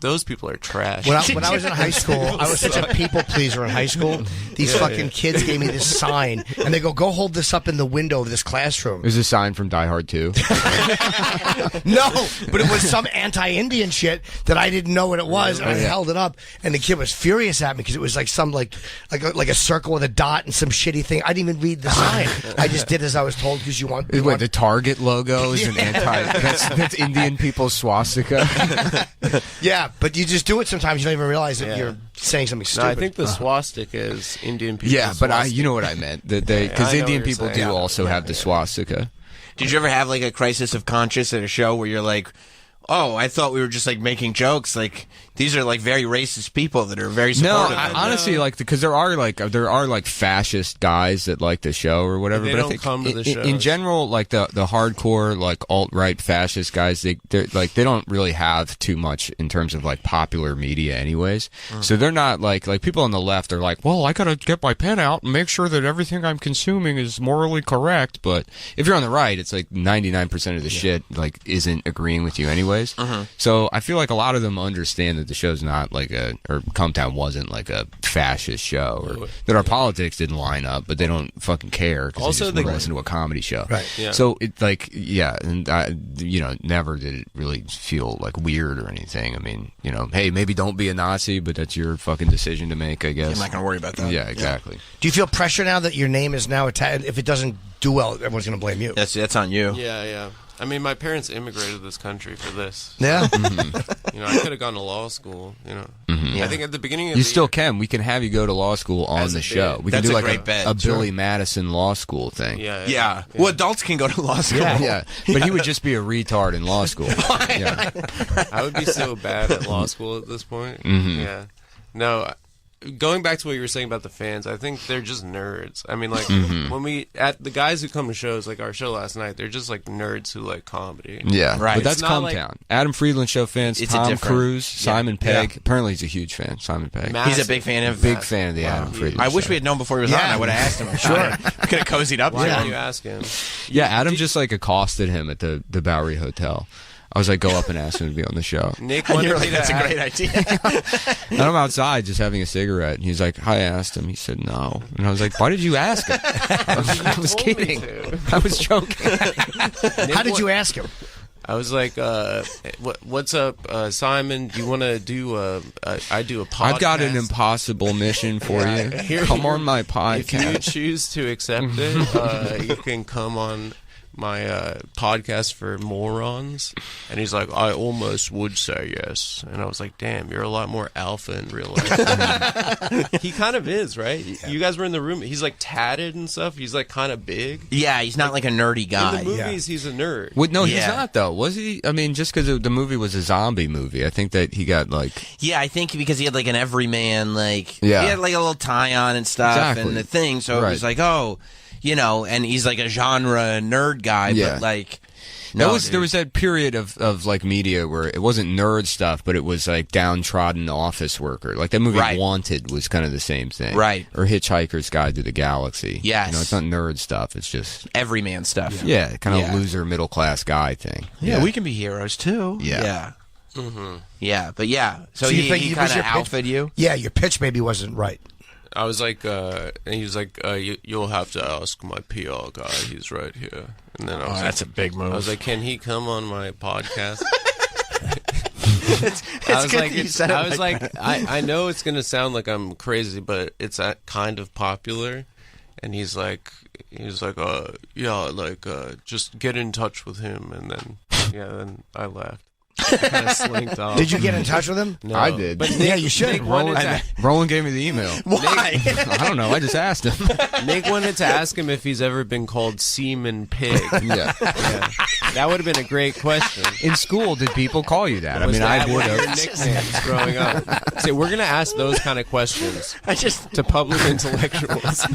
Those people are trash. When I was in high school, I was such a people pleaser in high school. These fucking kids gave me this sign, and they go hold this up in the window of this classroom. There's a sign from Die Hard 2. No, but it was some anti-Indian shit that I didn't know what it was, and I held it up, and the kid was furious at me because it was like some like a circle with a dot and some shitty thing. I didn't even read the sign. I just did as I was told because you want. The Target logo is an that's Indian people's swastika. Yeah, but you just do it sometimes. You don't even realize that you're saying something stupid. No, I think the swastika is Indian people. Yeah, but you know what I meant. Because I know Indian what you're people saying. do also have the swastika. Did you ever have like a crisis of conscience at a show where you're like, oh, I thought we were just like making jokes. Like these are like very racist people that are very supportive. Honestly, like because there are like fascist guys that like the show or whatever. They but I don't think come to the shows. in general, like the hardcore like alt-right fascist guys, they don't really have too much in terms of like popular media, anyways. So they're not like people on the left are like, well, I gotta get my pen out and make sure that everything I'm consuming is morally correct. But if you're on the right, it's like 99% of the shit like isn't agreeing with you anyways. So I feel like a lot of them understand that the show's not like or Cometown wasn't like a fascist show, or that our politics didn't line up, but they don't fucking care because Also, they just want to listen to a comedy show. Right. Yeah. So it like and I, never did it really feel like weird or anything. I mean, hey, maybe don't be a Nazi, but that's your fucking decision to make, I guess. I'm not gonna worry about that. Yeah, exactly. Do you feel pressure now that your name is now attached? If it doesn't do well, everyone's going to blame you. That's on you. Yeah. I mean, my parents immigrated to this country for this. Yeah. I could have gone to law school. I think at the beginning of You the still year, can. We can have you go to law school on As the a show. bit. We can That's do a like great bet. a Billy Madison law school thing. Yeah. Well, adults can go to law school. Yeah. But he would just be a retard in law school. Yeah. I would be so bad at law school at this point. Yeah. No, going back to what you were saying about the fans, I think they're just nerds. I mean, like when the guys who come to shows, like our show last night, they're just like nerds who like comedy. Yeah, right. But that's It's not Cometown. Adam Friedland show fans. It's Tom different- Cruise, Simon Pegg. Apparently, he's a huge fan. Simon Pegg. He's a big fan of Big fan of the Adam Friedland. I wish show. we had known before he was on. I would have asked him. Sure, could have cozied up. Why to didn't him. you ask him? Yeah, Adam just like accosted him at the Bowery Hotel. I was like, go up and ask him to be on the show. Nick, And you're like, that's a great idea. And I'm outside just having a cigarette, and he's like, I asked him. He said no. And I was like, why did you ask him? I was kidding. I was joking. How did you ask him? I was like, "What's up, Simon? Do you want to do I do a podcast? I've got an impossible mission for you. Come on my If you podcast. choose to accept it, you can come on my podcast for morons." And he's like, "I almost would say yes." And I was like, "Damn, you're a lot more alpha in real life." He kind of is, right? You guys were in the room. He's like tatted and stuff. He's like kind of big. Yeah, he's not like a nerdy guy. In the movies, he's a nerd. No, he's Yeah. not though. Was he? I mean, just because the movie was a zombie movie, I think that he got like. Yeah, I think because he had like an everyman, like Yeah. he had like a little tie on and stuff Exactly. and the thing. So it Right. was like, oh, you know, and he's like a genre nerd guy, Yeah. but like, There was that period of like media where it wasn't nerd stuff, but it was like downtrodden office worker. Like that movie Right. Wanted was kind of the same thing, Right. Or Hitchhiker's Guide to the Galaxy. Yes. You know, it's not nerd stuff. It's just everyman stuff. kind of Yeah. loser middle class guy thing. Yeah, we can be heroes too. Yeah. Yeah. Yeah, but yeah. So, So you he think he he kind was of your pitch- alphaed you? Yeah, your pitch maybe wasn't right. I was like, and he was like, "You'll have to ask my PR guy. He's right here." And then I was like, That's a big move. I was like, "Can he come on my podcast?" it's I was good like, that you said it I was like like, that. I know it's gonna sound like I'm crazy, but it's kind of popular. And he was like, yeah, like, just get in touch with him. And then, then I left. Kind of slinked off. Did you get in touch with him? No. I did. But Yeah, you should. Nick wanted, Roland gave me the email. Why? I don't know. I just asked him. Nick wanted to ask him if he's ever been called Seaman Pig. Yeah. Yeah. That would have been a great question. In school, did people call you that? I Was mean, that I would one of your have. nicknames growing up? So we're going to ask those kind of questions I just to public intellectuals.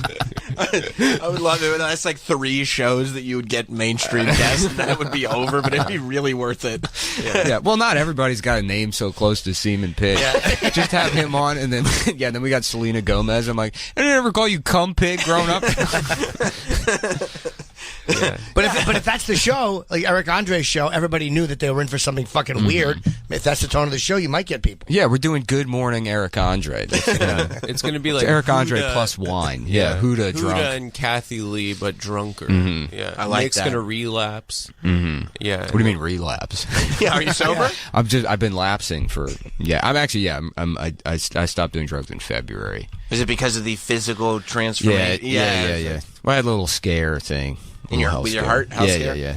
I would love it when that's like 3 shows that you would get mainstream guests and then it would be over, but it'd be really worth it. Yeah. Well, not everybody's got a name so close to Seaman Pig. Just have him on, and then then we got Selena Gomez. I'm like, I didn't ever call you cum pig growing up. Yeah. But if that's the show, like Eric Andre's show, everybody knew that they were in for something fucking weird. If that's the tone of the show, you might get people. Yeah, we're doing Good Morning Eric Andre. It's going to be like Eric Andre Huda- plus wine. Yeah, Huda drunk. Huda and Kathy Lee, but drunker. Yeah, I like Nick's that. going to relapse. Yeah. What do you mean relapse? Yeah, are you sober? I've been lapsing for I stopped doing drugs in February. Is it because of the physical transformation? Yeah. Well, I had a little scare thing. In your- Little with your scare. heart? Health Yeah, scare?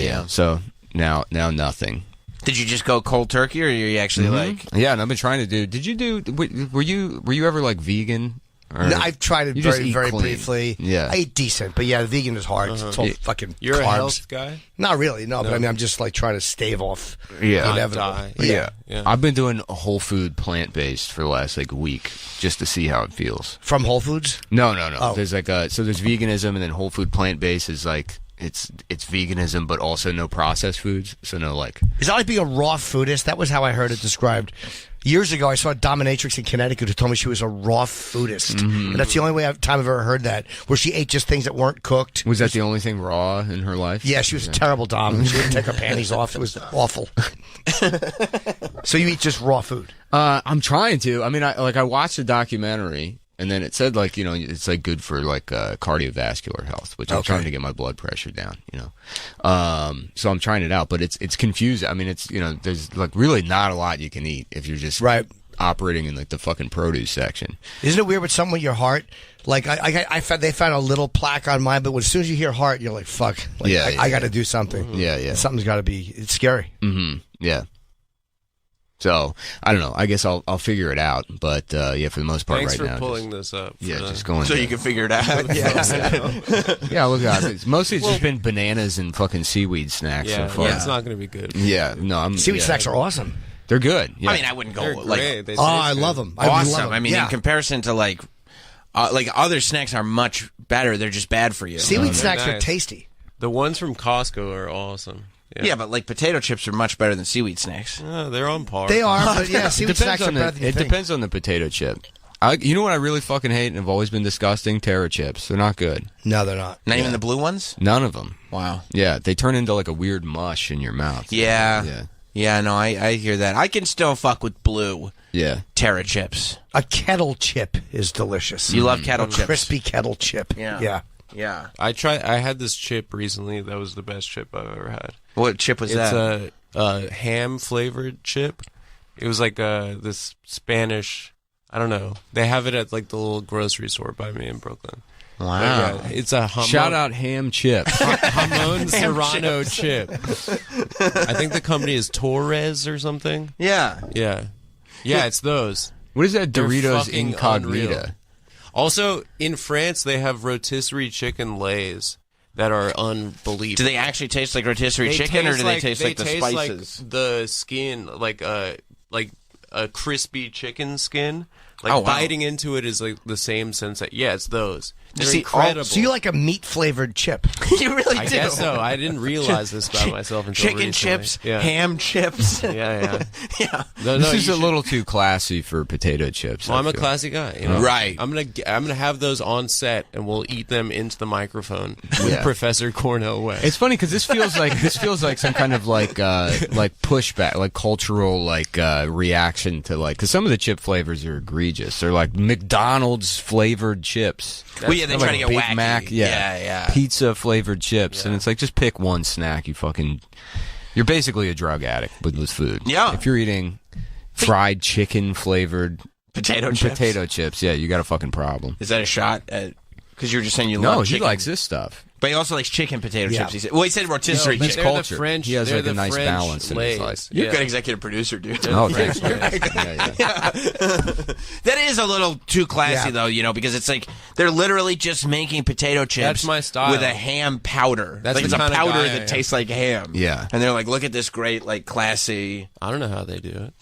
yeah. So now nothing. Did you just go cold turkey, or are you actually like? Yeah, and I've been trying to do. Did you do? Were you ever like vegan? Or, No, I've tried it You just very, eat very clean. briefly. Yeah. I eat decent, but yeah, the vegan is hard. It's all fucking You're a carbs. health guy? Not really, no, but I mean, I'm just like trying to stave off Yeah. the Not inevitable. die. Yeah. I've been doing whole food plant based for the last like week just to see how it feels. From Whole Foods? No. Oh. There's like there's veganism, and then whole food plant based is like it's veganism, but also no processed foods. So no like. Is that like being a raw foodist? That was how I heard it described. Years ago, I saw a dominatrix in Connecticut who told me she was a raw foodist. And that's the only time I've ever heard that, where she ate just things that weren't cooked. Was that the only thing raw in her life? Yeah, she was a terrible dom. She wouldn't take her panties off. It was awful. So you eat just raw food? I'm trying to. I mean, I watched a documentary, and then it said like it's like good for like cardiovascular health, which I'm Okay. trying to get my blood pressure down. So I'm trying it out, but it's confusing. I mean, it's there's like really not a lot you can eat if you're just Right. operating in like the fucking produce section. Isn't it weird with something with your heart? Like they found a little plaque on mine, but as soon as you hear heart, you're like, fuck. Like, Yeah, I yeah. got to do something. Yeah. Something's got to be. It's scary. Yeah. So I don't know. I guess I'll figure it out. But yeah, for the most part, Thanks right for now, pulling this up. just going. So you can figure it out. Yeah, look at it. Mostly it's just been bananas and fucking seaweed snacks Yeah, so far. it's not going to be good. Yeah, no, I'm Seaweed yeah. snacks are awesome. They're good. Yeah. I mean, I wouldn't go They're like great. They I taste love good. them. awesome. I mean, in comparison to like other snacks are much better. They're just bad for you. Seaweed snacks are nice. tasty. The ones from Costco are awesome. Yeah, but like potato chips are much better than seaweed snacks. They're on par. They are, but yeah, seaweed snacks are better than you It think. depends on the potato chip. You know what I really fucking hate and have always been disgusting? Terra chips. They're not good. No, they're not. Not even the blue ones. None of them. Wow. Yeah, they turn into like a weird mush in your mouth. Yeah. No, I hear that. I can still fuck with blue Yeah. Terra chips. A kettle chip is delicious. You love kettle chips. Crispy kettle chip. Yeah. I had this chip recently. That was the best chip I've ever had. What chip was that? It's a ham flavored chip. It was like this Spanish. I don't know. They have it at like the little grocery store by me in Brooklyn. Wow. Yeah, it's a jamon, Shout out ham chip. jamon serrano chip. I think the company is Torres or something. Yeah. Yeah, it's those. What is that They're Doritos fucking Incognita? unreal. Also, in France, they have rotisserie chicken lays that are unbelievable. Do they actually taste like rotisserie chicken, or do they taste like the spices? Like the skin, like a crispy chicken skin. Like Oh, wow. biting into it is like the same sense. Yeah, it's those. They're See, incredible. So you like a meat flavored chip? You really I do. guess so. I didn't realize this about myself until Chicken recently. chips, Yeah. ham chips. Yeah. Yeah. No, This you is a should- little too classy for potato chips. Well, I I'm a feel. classy guy, you know? Right. I'm gonna have those on set, and we'll eat them into the microphone with Yeah. Professor Cornell West. It's funny because this feels like some kind of like pushback, like cultural reaction to because some of the chip flavors are egregious. They're like McDonald's flavored chips. Well, yeah, they They're try like to get Big wacky. Mac, Yeah. pizza flavored chips, and it's like just pick one snack. You're basically a drug addict with food. Yeah. If you're eating fried chicken flavored Potato chips. yeah, you got a fucking problem. Is that a shot at? Because you were just saying you No, love he chicken. likes this stuff. But he also likes chicken potato Yeah. chips. He said rotisserie but His chicken. they're the culture. French. He has they're like a the nice French balance in his lays. life. You're a Yeah. good executive producer, dude. Oh, French thanks. lays. Yeah. That is a little too classy, Yeah. though, because it's like they're literally just making potato chips That's my style. with a ham powder. That's like the it's a kind of powder guy I that am. tastes like ham. Yeah. And they're like, look at this great, like, classy. I don't know how they do it.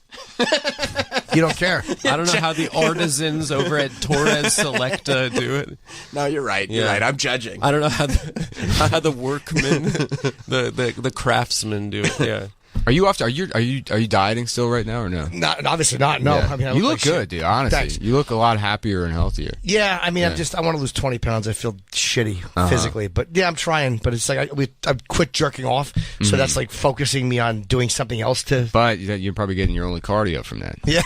You don't care. I don't know how the artisans over at Torres Selecta do it. No, you're right. You're Yeah. right. I'm judging. I don't know how the workmen, the craftsmen do it. Yeah. Are you off? Are you dieting still right now or no? Not obviously not. No, Yeah. I mean I you look like good, shit. dude. Honestly, Thanks. you look a lot happier and healthier. Yeah, I mean, I want to lose 20 pounds. I feel shitty physically, but yeah, I'm trying. But it's like I quit jerking off, so that's like focusing me on doing something else to. But you're probably getting your only cardio from that. Yeah,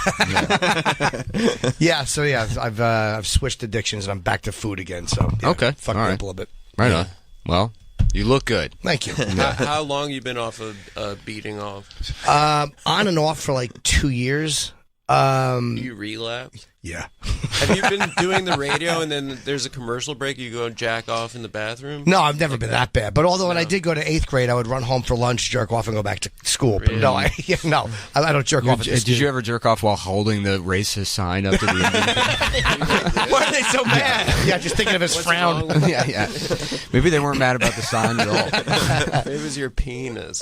yeah. So yeah, I've switched addictions and I'm back to food again. So yeah, Okay. fuck All me right. up a little bit. Right on. Well, you look good. Thank you. How long you been off of beating off? On and off for like 2 years. You relapse? Yeah. Have you been doing the radio and then there's a commercial break, you go jack off in the bathroom? No, I've never been that bad. But although when I did go to 8th grade, I would run home for lunch, jerk off, and go back to school. But no, I don't jerk off. At this Did you ever jerk off while holding the racist sign up to the Indian? Why are they so mad? Yeah, just thinking of his frown. yeah. Maybe they weren't mad about the sign at all. It was your penis.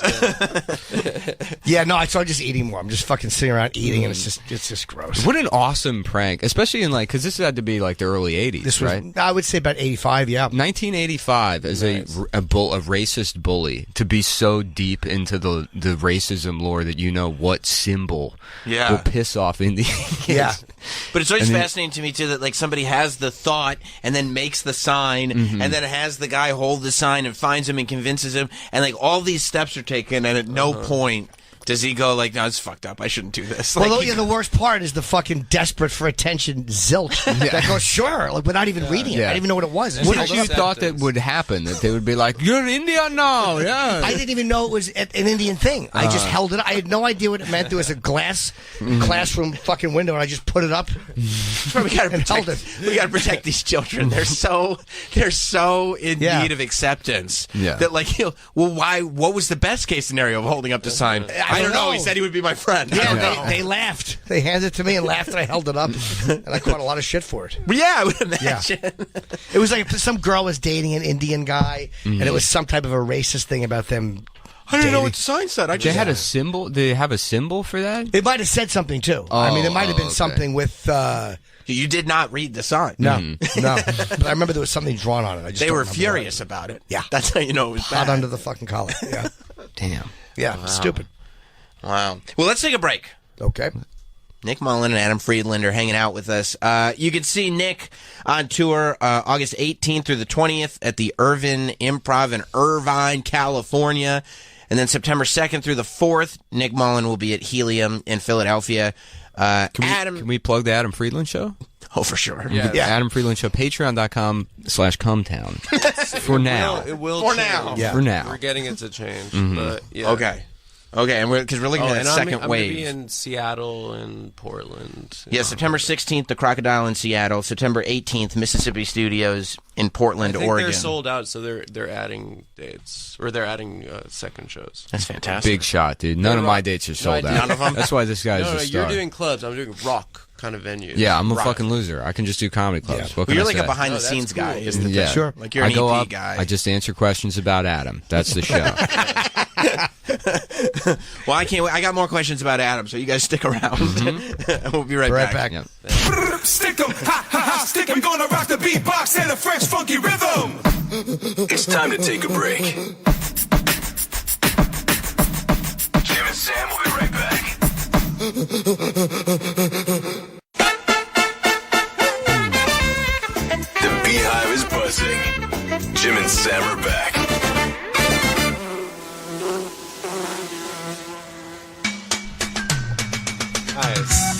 Yeah, no, I started just eating more. I'm just fucking sitting around eating, and it's just gross. What an awesome prank, especially in because this had to be like the early 80s, This was, right? I would say, about 85. Yeah. 1985 as a racist bully to be so deep into the racism lore that you know what symbol Yeah. will piss off Indians. Yeah. But it's always And then- fascinating to me, too, that, like, somebody has the thought and then makes the sign and then has the guy hold the sign and finds him and convinces him. And, like, all these steps are taken, and at no point does he go, like, no, it's fucked up. I shouldn't do this. Like, Well, the worst part is the fucking desperate for attention zilch that goes, sure, like, without even reading it. Yeah. I didn't even know what it was. What Just did held you it up. thought that would happen? That they would be like, "You're Indian now," yeah. I didn't even know it was an Indian thing. I just held it. I had no idea what it meant. There was a classroom fucking window, and I just put it up. we gotta and held protect, it. we gotta protect these children. They're so in Yeah. need of acceptance. Yeah. That like, why? What was the best case scenario of holding up the sign? I don't know. He said he would be my friend. I don't know. Yeah, they laughed. They handed it to me and laughed, and I held it up, and I caught a lot of shit for it. But yeah, I would imagine. It was like some girl was dating an Indian guy, and it was some type of a racist thing about them I didn't know what the sign said. They had a symbol. They have a symbol for that. It might have said something too. I mean, it might have been something with. You did not read the sign. No, no. But I remember there was something drawn on it. They were furious about it. Yeah, that's how you know it was hot bad. under the fucking collar. Yeah, Damn. yeah, stupid. Wow. Well, let's take a break. Okay. Nick Mullen and Adam Friedland are hanging out with us. You can see Nick on tour August 18th through the 20th at the Irvin Improv in Irvine, California. And then September 2nd through the 4th, Nick Mullen will be at Helium in Philadelphia. Can we plug the Adam Friedland Show? Oh, for sure. Yeah. Adam Friedland Show, patreon.com/cumtown. For now. It will For change. now. Yeah. For now. We're getting it to change. Mm-hmm. But yeah. Okay, and because we're looking at and that second I'm wave. gonna be in Seattle and Portland. Yeah, September 16th, the Crocodile in Seattle. September 18th, Mississippi Studios in Portland, I think Oregon. they're sold out, so they're adding dates, or they're adding second shows. That's fantastic. Big shot, dude. None of my dates are sold out. None of them? That's why this guy's No, a star. you're doing clubs. I'm doing rock kind of venues. Yeah, I'm a Rock. fucking loser. I can just do comedy clubs. What Well, can you're I like say? a behind-the-scenes cool. guy, isn't it? Yeah, Sure. Like you're an I go EP up, guy. I just answer questions about Adam. That's the show. Well, I can't wait. I got more questions about Adam, so you guys stick around. We'll be right back. Yep. Stick 'em, ha ha ha, stick 'em, gonna rock the beatbox and a fresh funky rhythm. It's time to take a break. Jim and Sam will be right back. The Beehive is buzzing. Jim and Sam are back. Nice.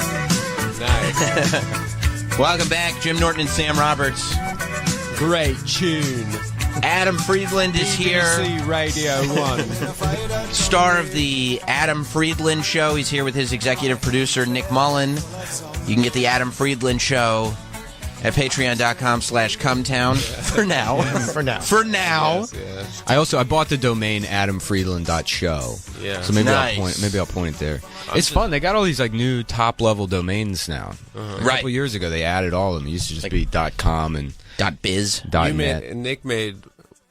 Welcome back, Jim Norton and Sam Roberts. Great tune. Adam Friedland is here, BBC Radio 1. star of the Adam Friedland Show. He's here with his executive producer, Nick Mullen. You can get the Adam Friedland Show at patreon.com/cumtown for now. For now. For now. Yes. I bought the domain adamfriedland.show. Yeah. So maybe Nice. I'll point it there. It's fun. They got all these like new top level domains now. A Right. couple years ago they added all of them. It used to just be .com and .biz. .net. Nick made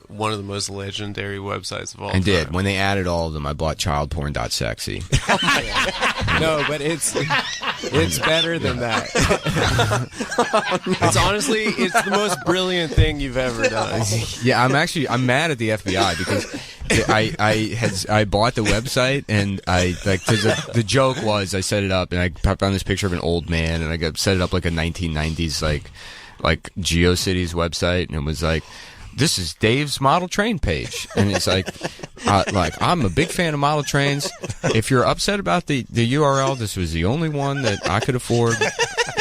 one of the most legendary websites of all I time. did. When they added all of them, I bought childporn.sexy. No, but it's better than that. It's honestly, it's the most brilliant thing you've ever done. Yeah, I'm mad at the FBI because I bought the website and the joke was I set it up and I found this picture of an old man and I set it up like a 1990s like GeoCities website and it was like, this is Dave's model train page. And it's like I'm a big fan of model trains. If you're upset about the URL, this was the only one that I could afford.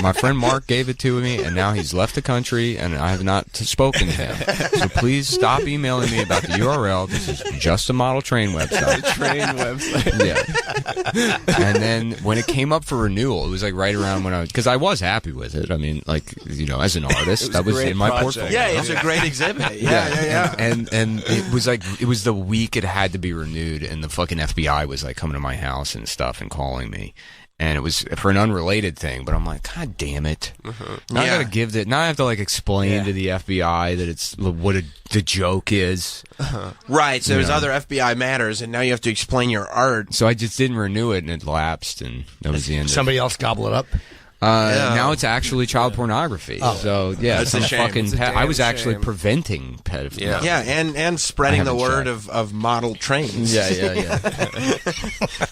My friend Mark gave it to me, and now he's left the country, and I have not spoken to him. So please stop emailing me about the URL. This is just a model train website. Train website. Yeah. And then when it came up for renewal, it was like right around when because I was happy with it. I mean, like, you know, as an artist, that was great in my project. portfolio. Yeah, it's a great exhibit. Yeah. And it was like it was the week it had to be renewed, and the fucking FBI was like coming to my house and stuff and calling me. And it was for an unrelated thing, but I'm like, God damn it! Now I gotta give it. Now I have to like explain to the FBI that it's what the joke is. Right, so there's other FBI matters, and now you have to explain your art. So I just didn't renew it, and it lapsed, and that was the end. Somebody else gobble it up. Now it's actually child pornography. So yeah, That's a some shame. fucking It's a I damn was actually shame. preventing pedophilia. Yeah, and spreading I the haven't word checked. of model trains. Yeah.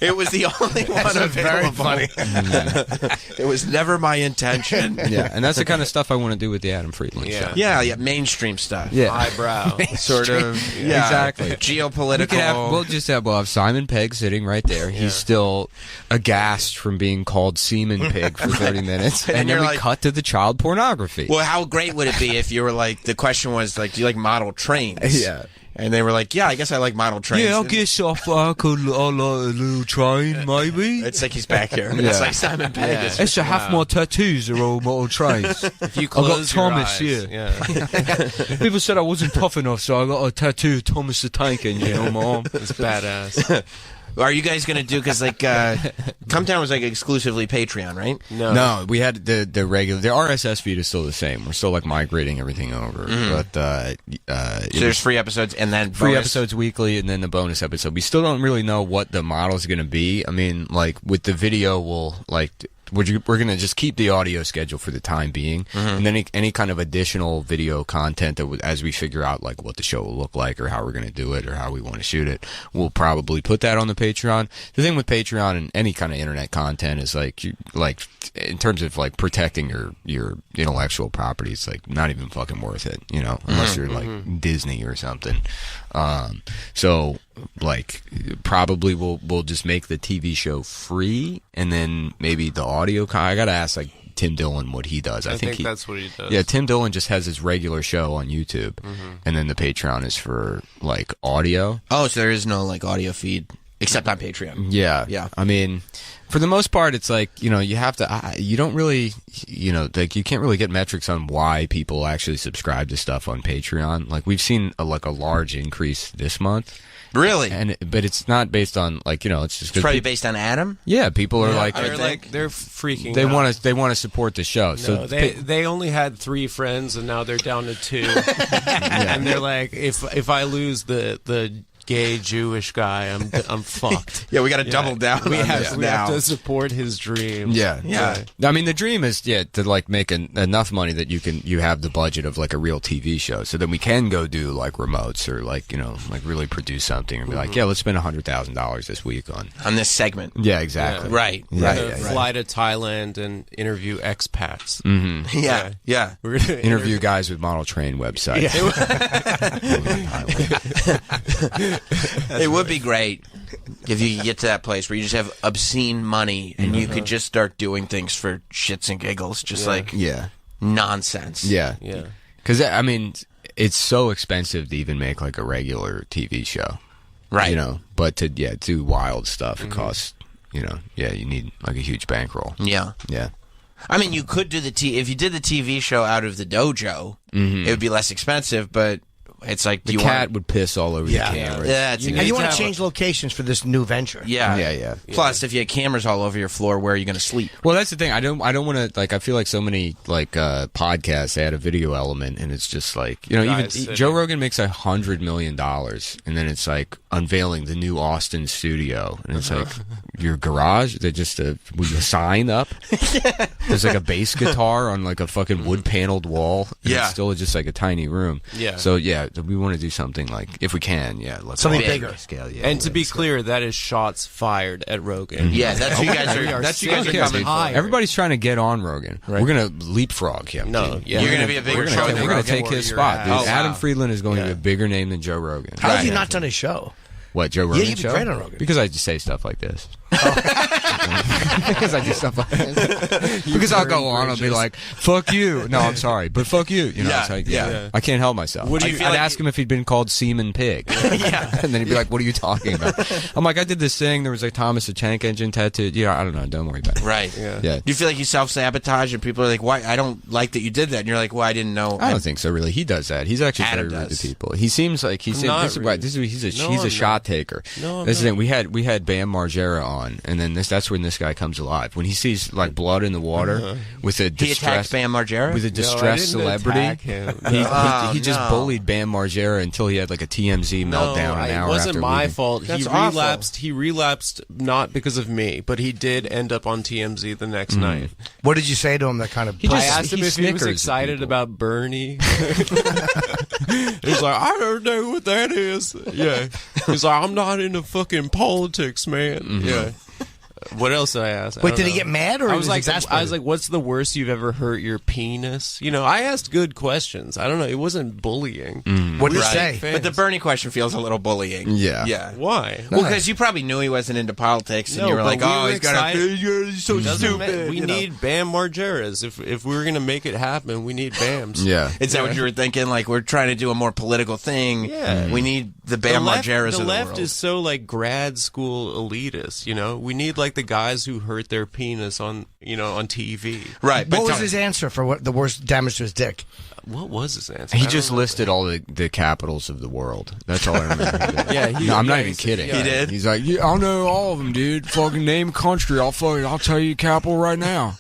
It was the only one Very available. funny. It was never my intention. Yeah, and that's the kind of stuff I want to do with the Adam Friedland Yeah. show. Yeah, mainstream stuff. Yeah. Eyebrow. Sort of. Yeah, Exactly. Geopolitical. We'll have Simon Pegg sitting right there. He's still aghast from being called Seaman Pig for 30 minutes. And And then you're we like- cut to the child pornography. Well, how great would it be if you were like, the question was like, do you like model trains? Yeah. And they were like, yeah, I guess I like model trains. And I like a little train, maybe. it's like he's back here. Yeah. It's like Simon Pegg. Yeah. It's- It's to have my tattoos are all model trains. If you I got close your Thomas eyes, here. Yeah. People said I wasn't tough enough, so I got a tattoo of Thomas the Tank Engine on my arm. It's badass. Are you guys gonna do? Because like, Come Down was like exclusively Patreon, right? No, we had the regular. The RSS feed is still the same. We're still like migrating everything over, but So there's free episodes and then free bonus. episodes weekly, and then the bonus episode. We still don't really know what the model is going to be. I mean, like with the video, we'll like. We're going to just keep the audio schedule for the time being, and then any kind of additional video content that as we figure out like what the show will look like or how we're going to do it or how we want to shoot it, we'll probably put that on the Patreon. The thing with Patreon and any kind of internet content is like in terms of like protecting your intellectual property, it's like not even fucking worth it, you know, unless you're like Disney or something. So like probably we'll just make the TV show free, and then maybe the audio. I gotta ask like Tim Dillon what he does. I think that's what he does. Yeah, Tim Dillon just has his regular show on YouTube, and then the Patreon is for like audio. Oh, so there is no like audio feed except on Patreon. Yeah. I mean, for the most part, it's like, you know, you have to, you don't really, you know, like you can't really get metrics on why people actually subscribe to stuff on Patreon. Like we've seen a large increase this month. Really? But it's not based on like, you know, it's just It's probably based on Adam. Yeah, people are like, they're freaking. They out. they want to support the show. So they only had 3 friends and now they're down to 2. And they're like, if I lose the gay Jewish guy, I'm fucked. Yeah, we got to double down. We on have this we now. have to support his dream. Yeah. I mean, the dream is to like make enough money that you have the budget of like a real TV show, so then we can go do like remotes or like, you know, like really produce something and be like, yeah, let's spend $100,000 this week on this segment. Yeah, exactly. Yeah. Right. Fly to Thailand and interview expats. Yeah. We're gonna Interview guys with model train websites. It would be great if you could get to that place where you just have obscene money and you could just start doing things for shits and giggles, just like nonsense. Yeah. Because I mean, it's so expensive to even make like a regular TV show, right? You know, but to do wild stuff, it costs. You know, you need like a huge bankroll. Yeah. I mean, you could do if you did the TV show out of the dojo, it would be less expensive, but it's like the cat would piss all over the camera. Yeah, and you want to change locations for this new venture. Yeah. Plus, if you had cameras all over your floor, where are you going to sleep? Well, that's the thing. I don't want to like. I feel like so many like podcasts add a video element, and it's just like, you know, even Joe Rogan makes $100 million, and then it's like unveiling the new Austin studio, and it's like your garage. They just with a sign up. There's like a bass guitar on like a fucking wood paneled wall. And it's still just like a tiny room. Yeah. So we want to do something like, if we can, let's something bigger scale. And to be clear, that is shots fired at Rogan. Yeah, that's you guys are. That's you guys are coming for. Everybody's trying to get on Rogan. Right. We're gonna leapfrog him. No, you're gonna be a bigger show. We're gonna take his spot. Dude. Adam Friedland is going to be a bigger name than Joe Rogan. How have you not done a show? What, Joe Rogan you'd be show? great on Rogan. Because I just say stuff like this. Because I do stuff like this. Because I'll go on, I'll be like, fuck you. No, I'm sorry, but fuck you. You know, it's like, I can't help myself. I'd ask him if he'd been called Seaman Pig. And then he'd be like, what are you talking about? I'm like, I did this thing, there was like Thomas the Tank Engine tattooed. Yeah, I don't know, don't worry about it. Right. Yeah. Do you feel like you self-sabotage and people are like, why? I don't like that you did that. And you're like, well, I didn't know. I don't think so, really. He does that. He's actually very rude to people. He seems like he's a shot taker. This is the thing. We had Bam Margera on, and then that's when this guy comes alive. When he sees like blood in the water with a he attacked Bam Margera with a distressed celebrity. He just bullied Bam Margera until he had like a TMZ meltdown an hour after. It wasn't my fault. That's He relapsed not because of me, but he did end up on TMZ the next night. What did you say to him that kind of... I asked him if he was excited about Bernie. He's like, I don't know what that is. Yeah. He's like, I'm not into fucking politics, man. Yeah. What else did I ask? Wait, did he get mad or I was like, exasperated? what's the worst you've ever hurt your penis? You know, I asked good questions. I don't know. It wasn't bullying. What did he say? But the Bernie question feels a little bullying. Yeah. Why? Well, because you probably knew he wasn't into politics, and you were like, "Oh, he's got he's so stupid." We need Bam Margeras. If we're gonna make it happen, we need Bams. Yeah. Is that what you were thinking? Like, we're trying to do a more political thing. Yeah. We need the Bam Margeras of the left world. is so like grad school elitist. You know, we need like the guys who hurt their penis on TV. Right. What was his answer for what the worst damage to his dick? What was his answer? He just listed all the capitals of the world. That's all I remember. Yeah, I'm not even kidding. He did? He's like, yeah, I'll know all of them, dude. Fucking name a country. I'll tell you capital right now.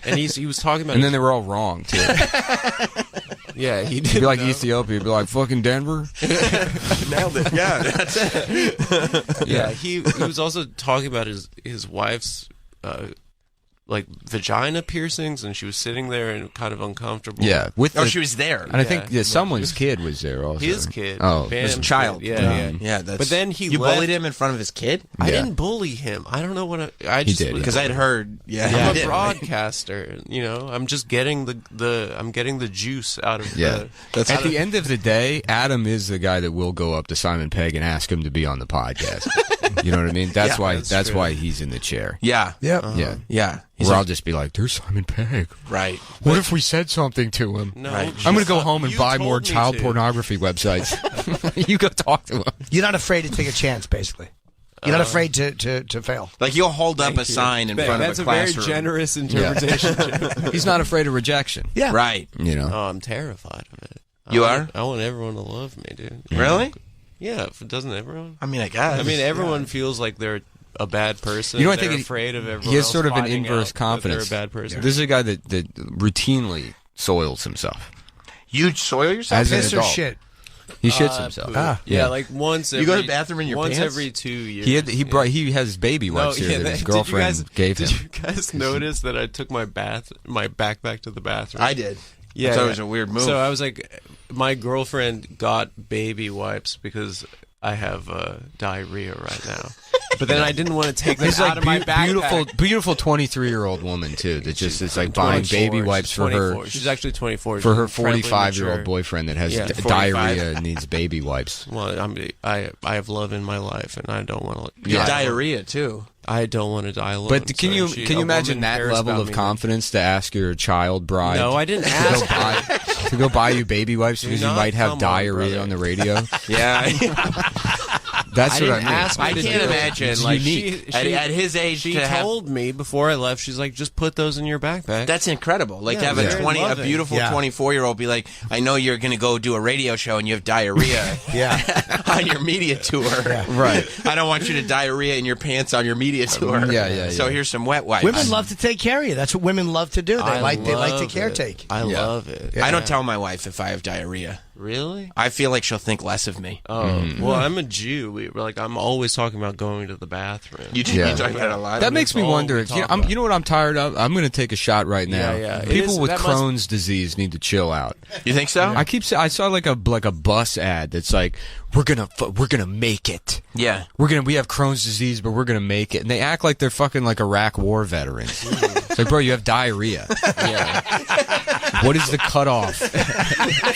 And he was talking about. And then they were all wrong too. Yeah, he He'd did. be like Ethiopia. He'd be like fucking Denver. Nailed it. Yeah, that's it. Yeah, he was also talking about his wife's like vagina piercings, and she was sitting there and kind of uncomfortable. Yeah, She was there. And I think someone's kid was there also. His kid. Oh, Bam's his child. kid. Yeah. Yeah, that's... But then he You left. bullied him in front of his kid? I Yeah. didn't bully him. I don't know what I just did, Because I'd heard... Yeah, I'm he a did. broadcaster, you know. I'm just getting the juice out of Yeah. That's At the end of the day, Adam is the guy that will go up to Simon Pegg and ask him to be on the podcast. You know what I mean? That's that's why he's in the chair. Yeah. Yep. Yeah. Yeah. Where I'll just be like, "There's Simon Pegg. Right. What if we said something to him? No, Right. I'm going to go home and you buy told more me child to. pornography websites. You go talk to him. You're not afraid to take a chance, basically. You're not afraid to fail. Like, you'll hold up a sign in front That's of a a very classroom. generous interpretation. He's not afraid of rejection. Yeah. Right. You know. Oh, I'm terrified of it. You are? I want everyone to love me, dude. Really? Yeah, doesn't everyone? I mean, I guess. I mean, everyone feels like they're a bad person. You know, I They're think afraid of everyone he has else sort of an finding inverse out that confidence. They're a bad person. This is a guy that routinely soils himself. You soil yourself? As an Piss or adult. shit? He shits himself. Ah. Yeah, like once. You go to the bathroom in your once pants? every 2 years. He has baby wipes here that his girlfriend gave him. Did you guys notice that I took my backpack to the bathroom? I did. Yeah, It's always a weird move. So I was like, my girlfriend got baby wipes because I have diarrhea right now. But then I didn't want to take them He's out like of my backpack. beautiful 23-year-old woman too. That just is like buying 24. baby wipes She's for 24. her She's actually 24. for her She's incredibly 45-year-old mature. boyfriend that has Yeah, diarrhea and needs baby wipes. Well, I have love in my life, and I don't want to. You have diarrhea, too. I don't want to die alone. But can you So can you a imagine woman that cares level about of me. confidence to ask your child bride? No, I didn't ask. to go buy you baby wipes because you not might have come on, diarrhea brother. on the radio. Yeah. That's I what I didn't mean. ask her I to can't do it. imagine, It's like, unique. at his age she to have... told me before I left. She's like, just put those in your backpack. That's incredible. Like, to Yeah, have very a loving. beautiful Yeah. 24-year-old be like, I know you're going to go do a radio show and you have diarrhea Yeah. on your media tour. Right. I don't want you to diarrhea in your pants on your media tour. Yeah. So here's some wet wipes. Women love to take care of you. That's what women love to do. They I like to love caretake. it. I love it. I don't tell my wife if I have diarrhea. Really? I feel like she'll think less of me. Oh, well, I'm a Jew. I'm always talking about going to the bathroom. You Yeah. talk about it a lot. That makes me all wonder. we You know, talk you know what I'm tired of? I'm going to take a shot right now. Yeah. It People is- with that must- Crohn's disease need to chill out. You think so? I saw like a bus ad that's like we're gonna make it. Yeah. We have Crohn's disease, but we're gonna make it. And they act like they're fucking like Iraq war veterans. It's like, bro, you have diarrhea. Yeah. What is the cutoff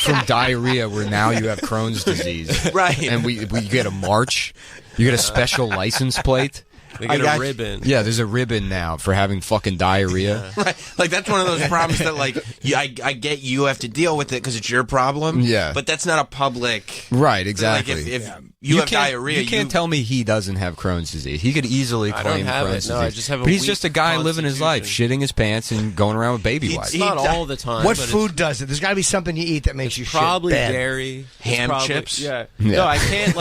from diarrhea where now you have Crohn's disease? Right. And we get a march. You get a special license plate. They I get got a you. ribbon. Yeah, there's a ribbon now for having fucking diarrhea. Right. Like, that's one of those problems that, like, I get you have to deal with it because it's your problem. Yeah. But that's not a public... Right, exactly. Like, if you have can't- diarrhea... You can't tell me he doesn't have Crohn's disease. He could easily I don't claim have Crohn's it. No, disease. I just have a but he's weak just a guy living his life, shitting his pants and going around with baby wipes. It's not all the time. What but food does it? There's got to be something you eat that makes you It's probably shit bad. dairy. Ham It's probably- chips? Yeah. Yeah. No, I can't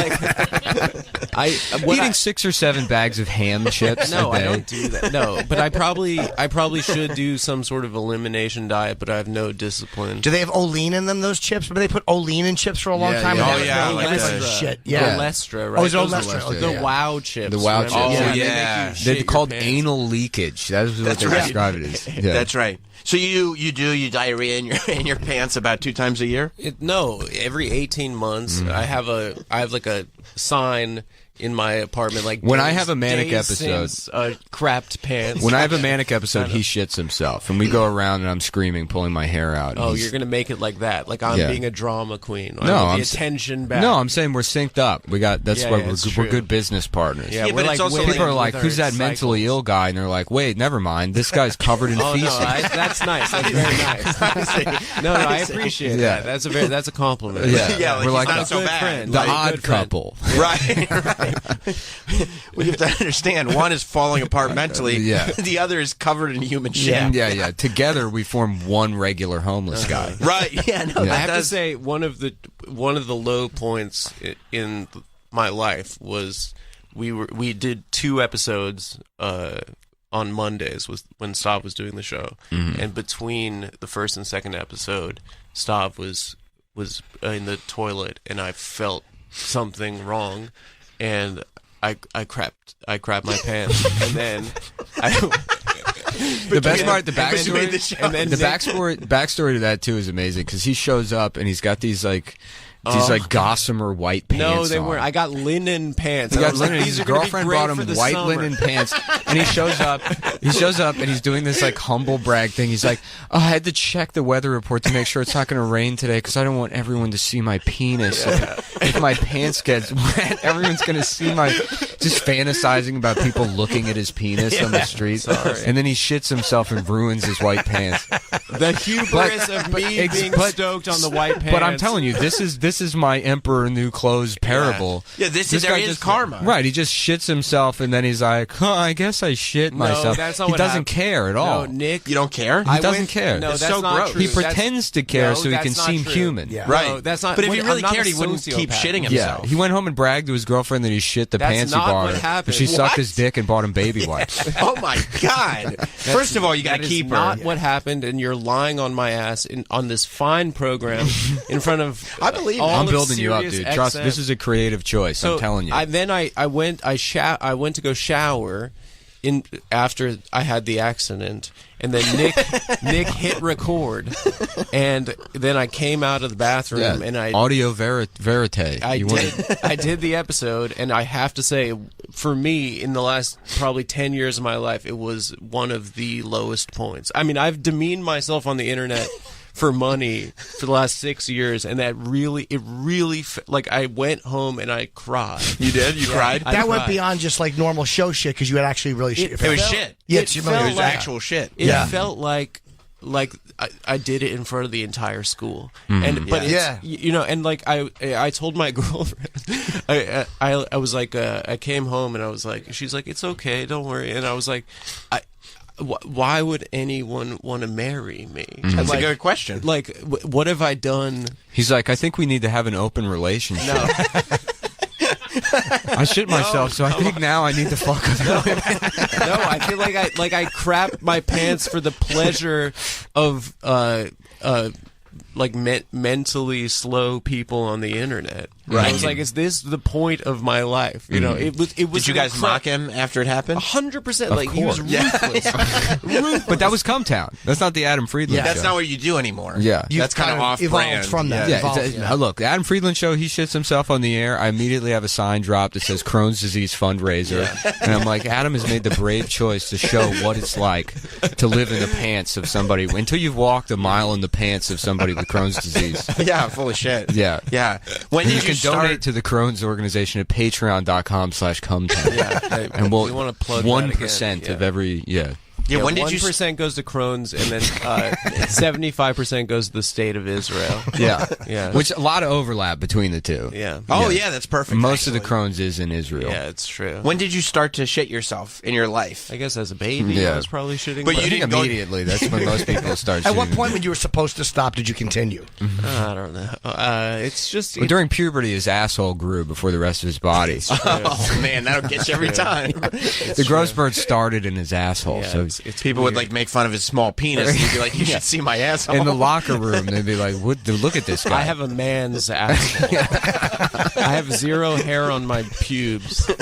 Eating 6 or 7 bags of ham chips No, a I day. don't do that. No, but I probably should do some sort of elimination diet, but I have no discipline. Do they have Olean in them, those chips? But they put Olean in chips for a long Yeah, time. yeah. and Oh, that yeah, was like really that. shit. Yeah. Olestra, right? Oh, is it Those are Olestra? Okay, the yeah. Wow chips. The Wow remember? chips. Oh, They make you yeah. shit They're your called pants. anal leakage. That's what That's they right. describe it as. Yeah. That's right. So you do diarrhea in your pants about 2 times a year? No, every 18 months I have like a sign in my apartment like When I days- have a manic days episode- since, crapped pants. When I have a manic episode, he shits himself, and we go around and I'm screaming, pulling my hair out. and Oh, he's- you're gonna make it like that, like I'm Yeah. being a drama queen. No, I want I'm the s- attention back. No, I'm saying we're synced up. That's Yeah, why yeah, it's we're true. good business partners. Yeah, Yeah, we're but like it's also women People are like, with "Who's our that mentally cycles." ill guy?" And they're like, "Wait, never mind. This guy's covered in Oh feces." no, That's nice. That's very nice. No, I appreciate that. That's a compliment. Yeah, like we're like not the, so bad. the Like, odd couple. Right. Well, you have to understand, one is falling apart mentally. Yeah. The other is covered in human shit. Yeah. Together we form one regular homeless guy. Right. Yeah. No. Yeah. I have to say one of the low points in my life was we did 2 episodes on Mondays when Stav was doing the show, and between the first and second episode, Stav was in the toilet, and I felt something wrong, and I crapped my pants, and then the best part, the backstory, and then the backstory to that too is amazing because he shows up and he's got these like gossamer white pants. No, they on. weren't. I got linen pants. He I got was like, linen. these His are gonna be girlfriend great bought for him the white summer. linen pants, and he shows up. And he's doing this like humble brag thing. He's like, "Oh, I had to check the weather report to make sure it's not going to rain today because I don't want everyone to see my penis. If my pants get wet, everyone's going to see my." Just fantasizing about people looking at his penis on the street, and then he shits himself and ruins his white pants. The hubris of me being stoked on the white pants. But I'm telling you, this is my Emperor New Clothes parable. Yeah, this is karma. Right, he just shits himself, and then he's like, I guess I shit myself. That's not he what doesn't happened. care at all. No, Nick. You don't care? He doesn't care. No, It's that's so not gross. true. He pretends to care so he that's can not seem true. human. Yeah. Right. No, that's not. But if he really I'm not cared, a he wouldn't keep sociopath. shitting Yeah, himself. he went home and bragged to his girlfriend that he shit the That's pants he not bought what her. happened. But she sucked What? his dick and bought him baby wipes. Oh my God! First of all, you got to That keep is her. not what happened, and you're lying on my ass on this fine program in front of. I believe it. all I'm of building you up, Sirius dude. Trust, XM. this is a creative choice. So I'm telling you. I went to go shower after I had the accident, and then Nick hit record, and then I came out of the bathroom and I audio verite. I did the episode, and I have to say, for me, in the last probably 10 years of my life, it was one of the lowest points. I mean, I've demeaned myself on the internet for money for the last 6 years, and that really, like, I went home and I cried. You did? You cried? I That went cried. beyond just like normal show shit because you had actually really shit. It was shit. Yeah, It it felt It was like- actual shit. It Yeah. felt like I did it in front of the entire school, but Yeah. you know, and like I told my girlfriend, I was like, I came home and I was like, she's like, it's okay, don't worry, and I was like, why would anyone want to marry me? That's Like, a good question. Like, what have I done? He's like, I think we need to have an open relationship. No. I shit myself, so I think now I need to fuck with him. No, I feel like I crapped my pants for the pleasure of mentally slow people on the internet. Right. I was like, is this the point of my life? You know, it was. Did you guys mock him after it happened? 100%. Like, he was course. ruthless. But that was Cumtown. That's not the Adam Friedland That's show. not what you do anymore. Yeah. That's kind of off evolved brand. from that. Yeah, Evolved, it's look, the Adam Friedland show, he shits himself on the air. I immediately have a sign drop that says Crohn's disease fundraiser. And I'm like, Adam has made the brave choice to show what it's like to live in the pants of somebody. Until you've walked a mile in the pants of somebody with Crohn's disease. Yeah, full of shit. Yeah. Yeah. When And did you can start? donate to the Crohn's organization at patreon.com/cumtown. Yeah, And we'll we want to plug 1% that of every, Yeah, when did you 1% goes to Crohn's, and then 75% goes to the state of Israel. Yeah. Yeah. Which a lot of overlap between the two. Yeah. Oh, yeah, that's perfect. Most of the actually. Crohn's is in Israel. Yeah, it's true. When did you start to shit yourself in your life? I guess as a baby, Yeah. I was probably shitting. But I you think didn't go- immediately. That's when most people start At what shooting. point when you were supposed to stop did you continue? I don't know. It's just Well, during puberty, his asshole grew before the rest of his body. Oh, man, that'll get you every time. The growth spurt started in his asshole. so it's People would weird. like make fun of his small penis and you'd be like, you should see my asshole. in the locker room, they'd be like, "What? Look at this guy." I have a man's asshole. I have zero hair on my pubes. But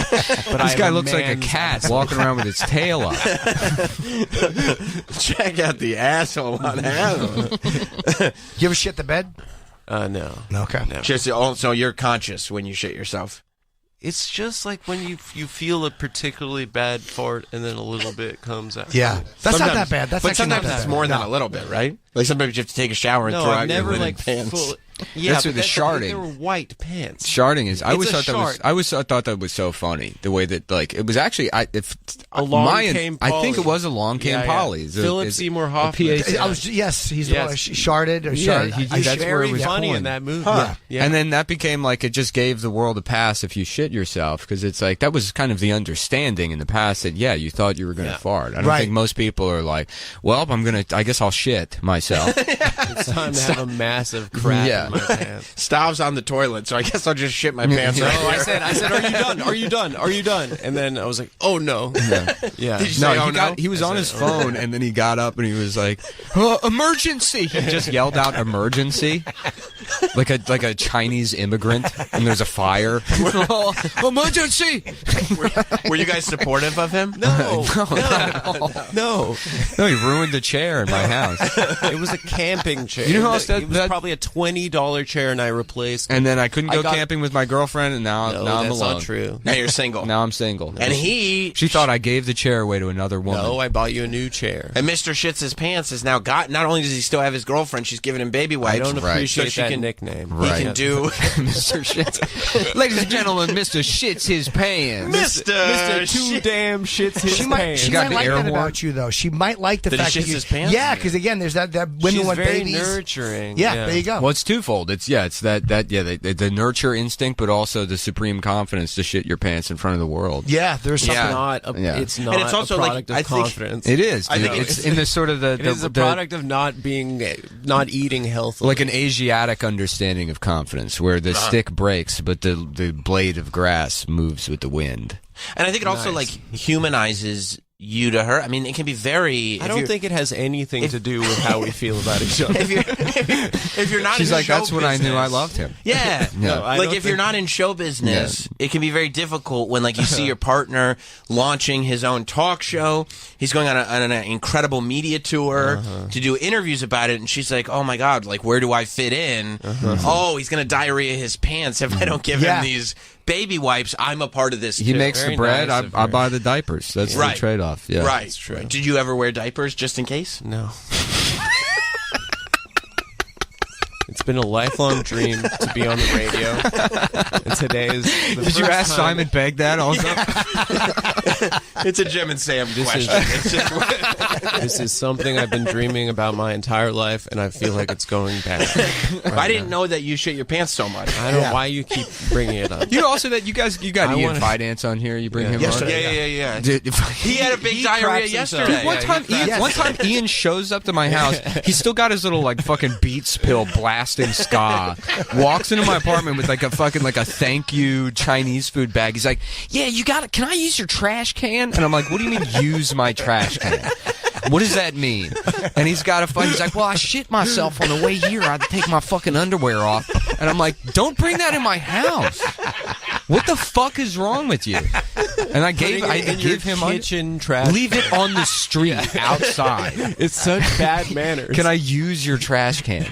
this guy looks like a cat walking around with its tail up. Check out the asshole on Adam. You ever shit the bed? No. Okay. No. Just also, you're conscious when you shit yourself. It's just like when you feel a particularly bad fart and then a little bit comes out. Yeah. That's Sometimes- not that bad. That's but actually not sometimes that it's bad. more than No. a little bit, right? Like sometimes you have to take a shower and No, throw I've out your never linen like pants. full. Yeah, That's but the sharding. They were white pants. Sharding is. I always It's a thought that was. shard. I always thought that was so funny. The way that like it was actually. Along Came I think it Polly. was Along Came Yeah, yeah. Polly. Philip Seymour Hoffman. I was yes, he's Yes. the one sharded or Yeah, sharded. he- I- that's where very it was funny coined. in that movie. Huh. Yeah. And then that became like it just gave the world a pass if you shit yourself because it's like that was kind of the understanding in the past that you thought you were going to fart. I don't Right. think most people are like, well, I guess I'll shit myself. It's time to have a massive crap Yeah. in my pants. Stav's on the toilet, so I guess I'll just shit my pants. No, right No, here. I said, are you done? Are you done? Are you done? And then I was like, oh no. Yeah. Did you No, say, oh, no? he was on his phone and then he got up and he was like, emergency! He just yelled out emergency, like a Chinese immigrant, and there's a fire. Emergency! Were you guys supportive of him? No. No, he ruined the chair in my house. It was a camping chair. You know who else It was that- probably a $20 chair, and I replaced. And then I couldn't I go got- camping with my girlfriend, and now No, I'm that's alone. not true. Now you're single. Now I'm single. And She thought I gave the chair away to another woman. No, I bought you a new chair. And Mr. Shits His Pants has now got. Not only does he still have his girlfriend, she's giving him baby wipes. I don't Right. appreciate So she that can- nickname. Right. He can do. Mr. Shits. Ladies and gentlemen, Mr. Shits his pants. Mr. Too damn shits his She might, pants. she got might the like air that horn? about you, though. She might like the That he fact that shits you. his pants? Yeah, because again, there's that women She's want very babies. nurturing. Yeah, there you go. Well, it's twofold. It's the nurture instinct, but also the supreme confidence to shit your pants in front of the world. Yeah, there's something. Yeah. Yeah. It's not And it's also a like, product I of think- confidence. It is. I dude. think it's in the sort of the. It is a product of not eating healthily. like an Asiatic understanding of confidence, where the stick breaks, but the blade of grass moves with the wind. And I think it also like humanizes you to her. I mean, it can be very. I don't think it has anything to do with how we feel about each other. if you're not. She's in like, show that's when I knew I business- loved him. Yeah, No, I like don't if you're think- not in show business, it can be very difficult when like you see your partner launching his own talk show. He's going on an incredible media tour to do interviews about it, and she's like, "Oh my god, like where do I fit in? Oh, he's gonna diarrhea his pants if I don't give him these baby wipes. I'm a part of this. He too. makes Very the bread. nice of I her. buy the diapers. That's Right. the trade-off. Yeah. Right. Did you ever wear diapers just in case? No. It's been a lifelong dream to be on the radio. And today is the Did you first ask time- Simon Pegg that also? It's a Jim and Sam question. It's just, This is something I've been dreaming about my entire life, and I feel like it's going bad. I didn't know that you shit your pants so much. I don't know why you keep bringing it up. You know also that you got I Ian wanna- Finance on here. You bring him on. Yesterday. Yeah. Dude, He had a big He diarrhea craps himself. yesterday. Dude, one time Ian shows up to my house. He's still got his little like fucking Beats pill blasting ska. Walks into my apartment with like a fucking like a thank you Chinese food bag. He's like, "Yeah, you got it. Can I use your trash can?" And I'm like, "What do you mean use my trash can? What does that mean?" And he's got a fucking. He's like, "Well, I shit myself on the way here. I had to take my fucking underwear off." And I'm like, "Don't bring that in my house. What the fuck is wrong with you?" And I Putting it in give your him kitchen trash. leave it on the street outside. It's such bad manners. Can I use your trash can?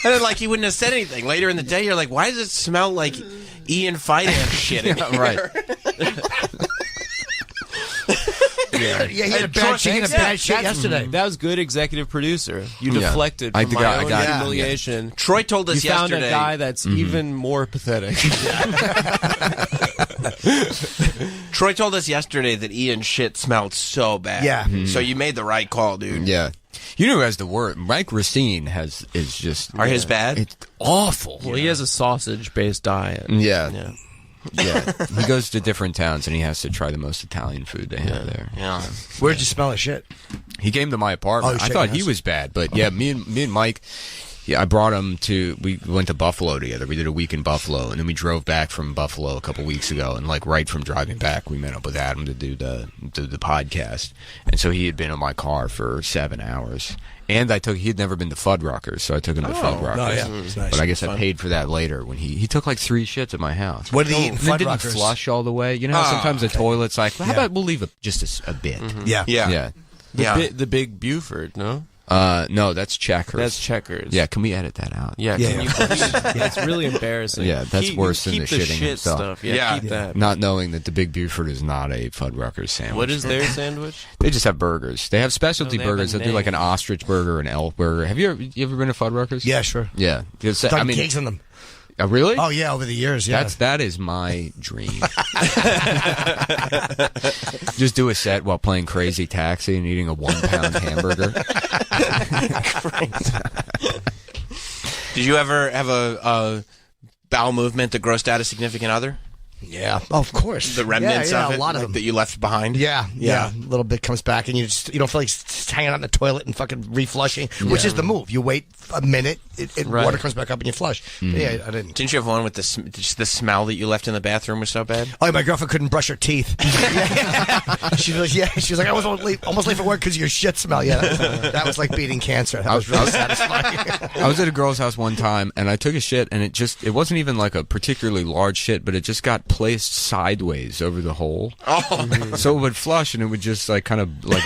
And then, like, he wouldn't have said anything. Later in the day, you're like, why does it smell like Ian Finance shit in here? Right. Yeah, he had a And bad, Troy- she had a yeah, bad shit yesterday. That was good executive producer. You Yeah. deflected I from think my I own got it. humiliation. Troy told us You found yesterday. a guy that's even more pathetic. Troy told us yesterday that Ian's shit smelled so bad. Yeah. So you made the right call, dude. Yeah. You know who has the word? Mike Racine is just... Are his bad? It's awful. Well, he has a sausage-based diet. Yeah. Yeah. Yeah. He goes to different towns and he has to try the most Italian food they have there. Yeah. Where'd you smell his shit? He came to my apartment. Oh, I shit, thought he yes. was bad, but yeah, me and Mike... Yeah, I brought him to. We went to Buffalo together. We did a week in Buffalo, and then we drove back from Buffalo a couple weeks ago. And like right from driving back, we met up with Adam to do the podcast. And so he had been in my car for 7 hours. And he had never been to Fuddruckers, so I took him to Fuddruckers. no, yeah, it's nice. But I guess I paid for that later when he took like 3 shits at my house. What did he eat in And then didn't Fuddruckers? flush all the way. You know how sometimes the toilet's like, well, how Yeah. about we'll leave just a bit. Yeah. Yeah. Yeah. The big Buford, no? No, that's Checkers. That's Checkers. Yeah, can we edit that out? Yeah, Yeah, can you please? It's really embarrassing. Yeah, that's worse than keep the shitting shit himself. stuff. Yeah, Yeah. keep that. Not knowing that the Big Buford is not a Fuddruckers sandwich. What is their sandwich? They just have burgers. They have specialty they have a burgers. They do like an name. ostrich burger, an elk burger. Have you ever been to Fuddruckers? Yeah, sure. Yeah. Because, Done cakes on them. Really? Oh yeah, over the years. Yeah. That is my dream. Just do a set while playing Crazy Taxi and eating a 1-pound hamburger. Did you ever have a bowel movement that grossed out a significant other? Yeah, of course. The remnants yeah, of it, a lot of them that you left behind? Yeah. A little bit comes back, and you don't feel like just hanging out in the toilet and fucking reflushing, which is the move. You wait a minute, water comes back up, and you flush. But yeah, I didn't. Didn't you have one with just the smell that you left in the bathroom was so bad? Oh, my girlfriend couldn't brush her teeth. She was like, I was almost late for work because of your shit smell. Yeah, that was like beating cancer. That was really satisfying. I was at a girl's house one time, and I took a shit, and it wasn't even like a particularly large shit, but it just got placed sideways over the hole. Oh, So it would flush, and it would just like kind of like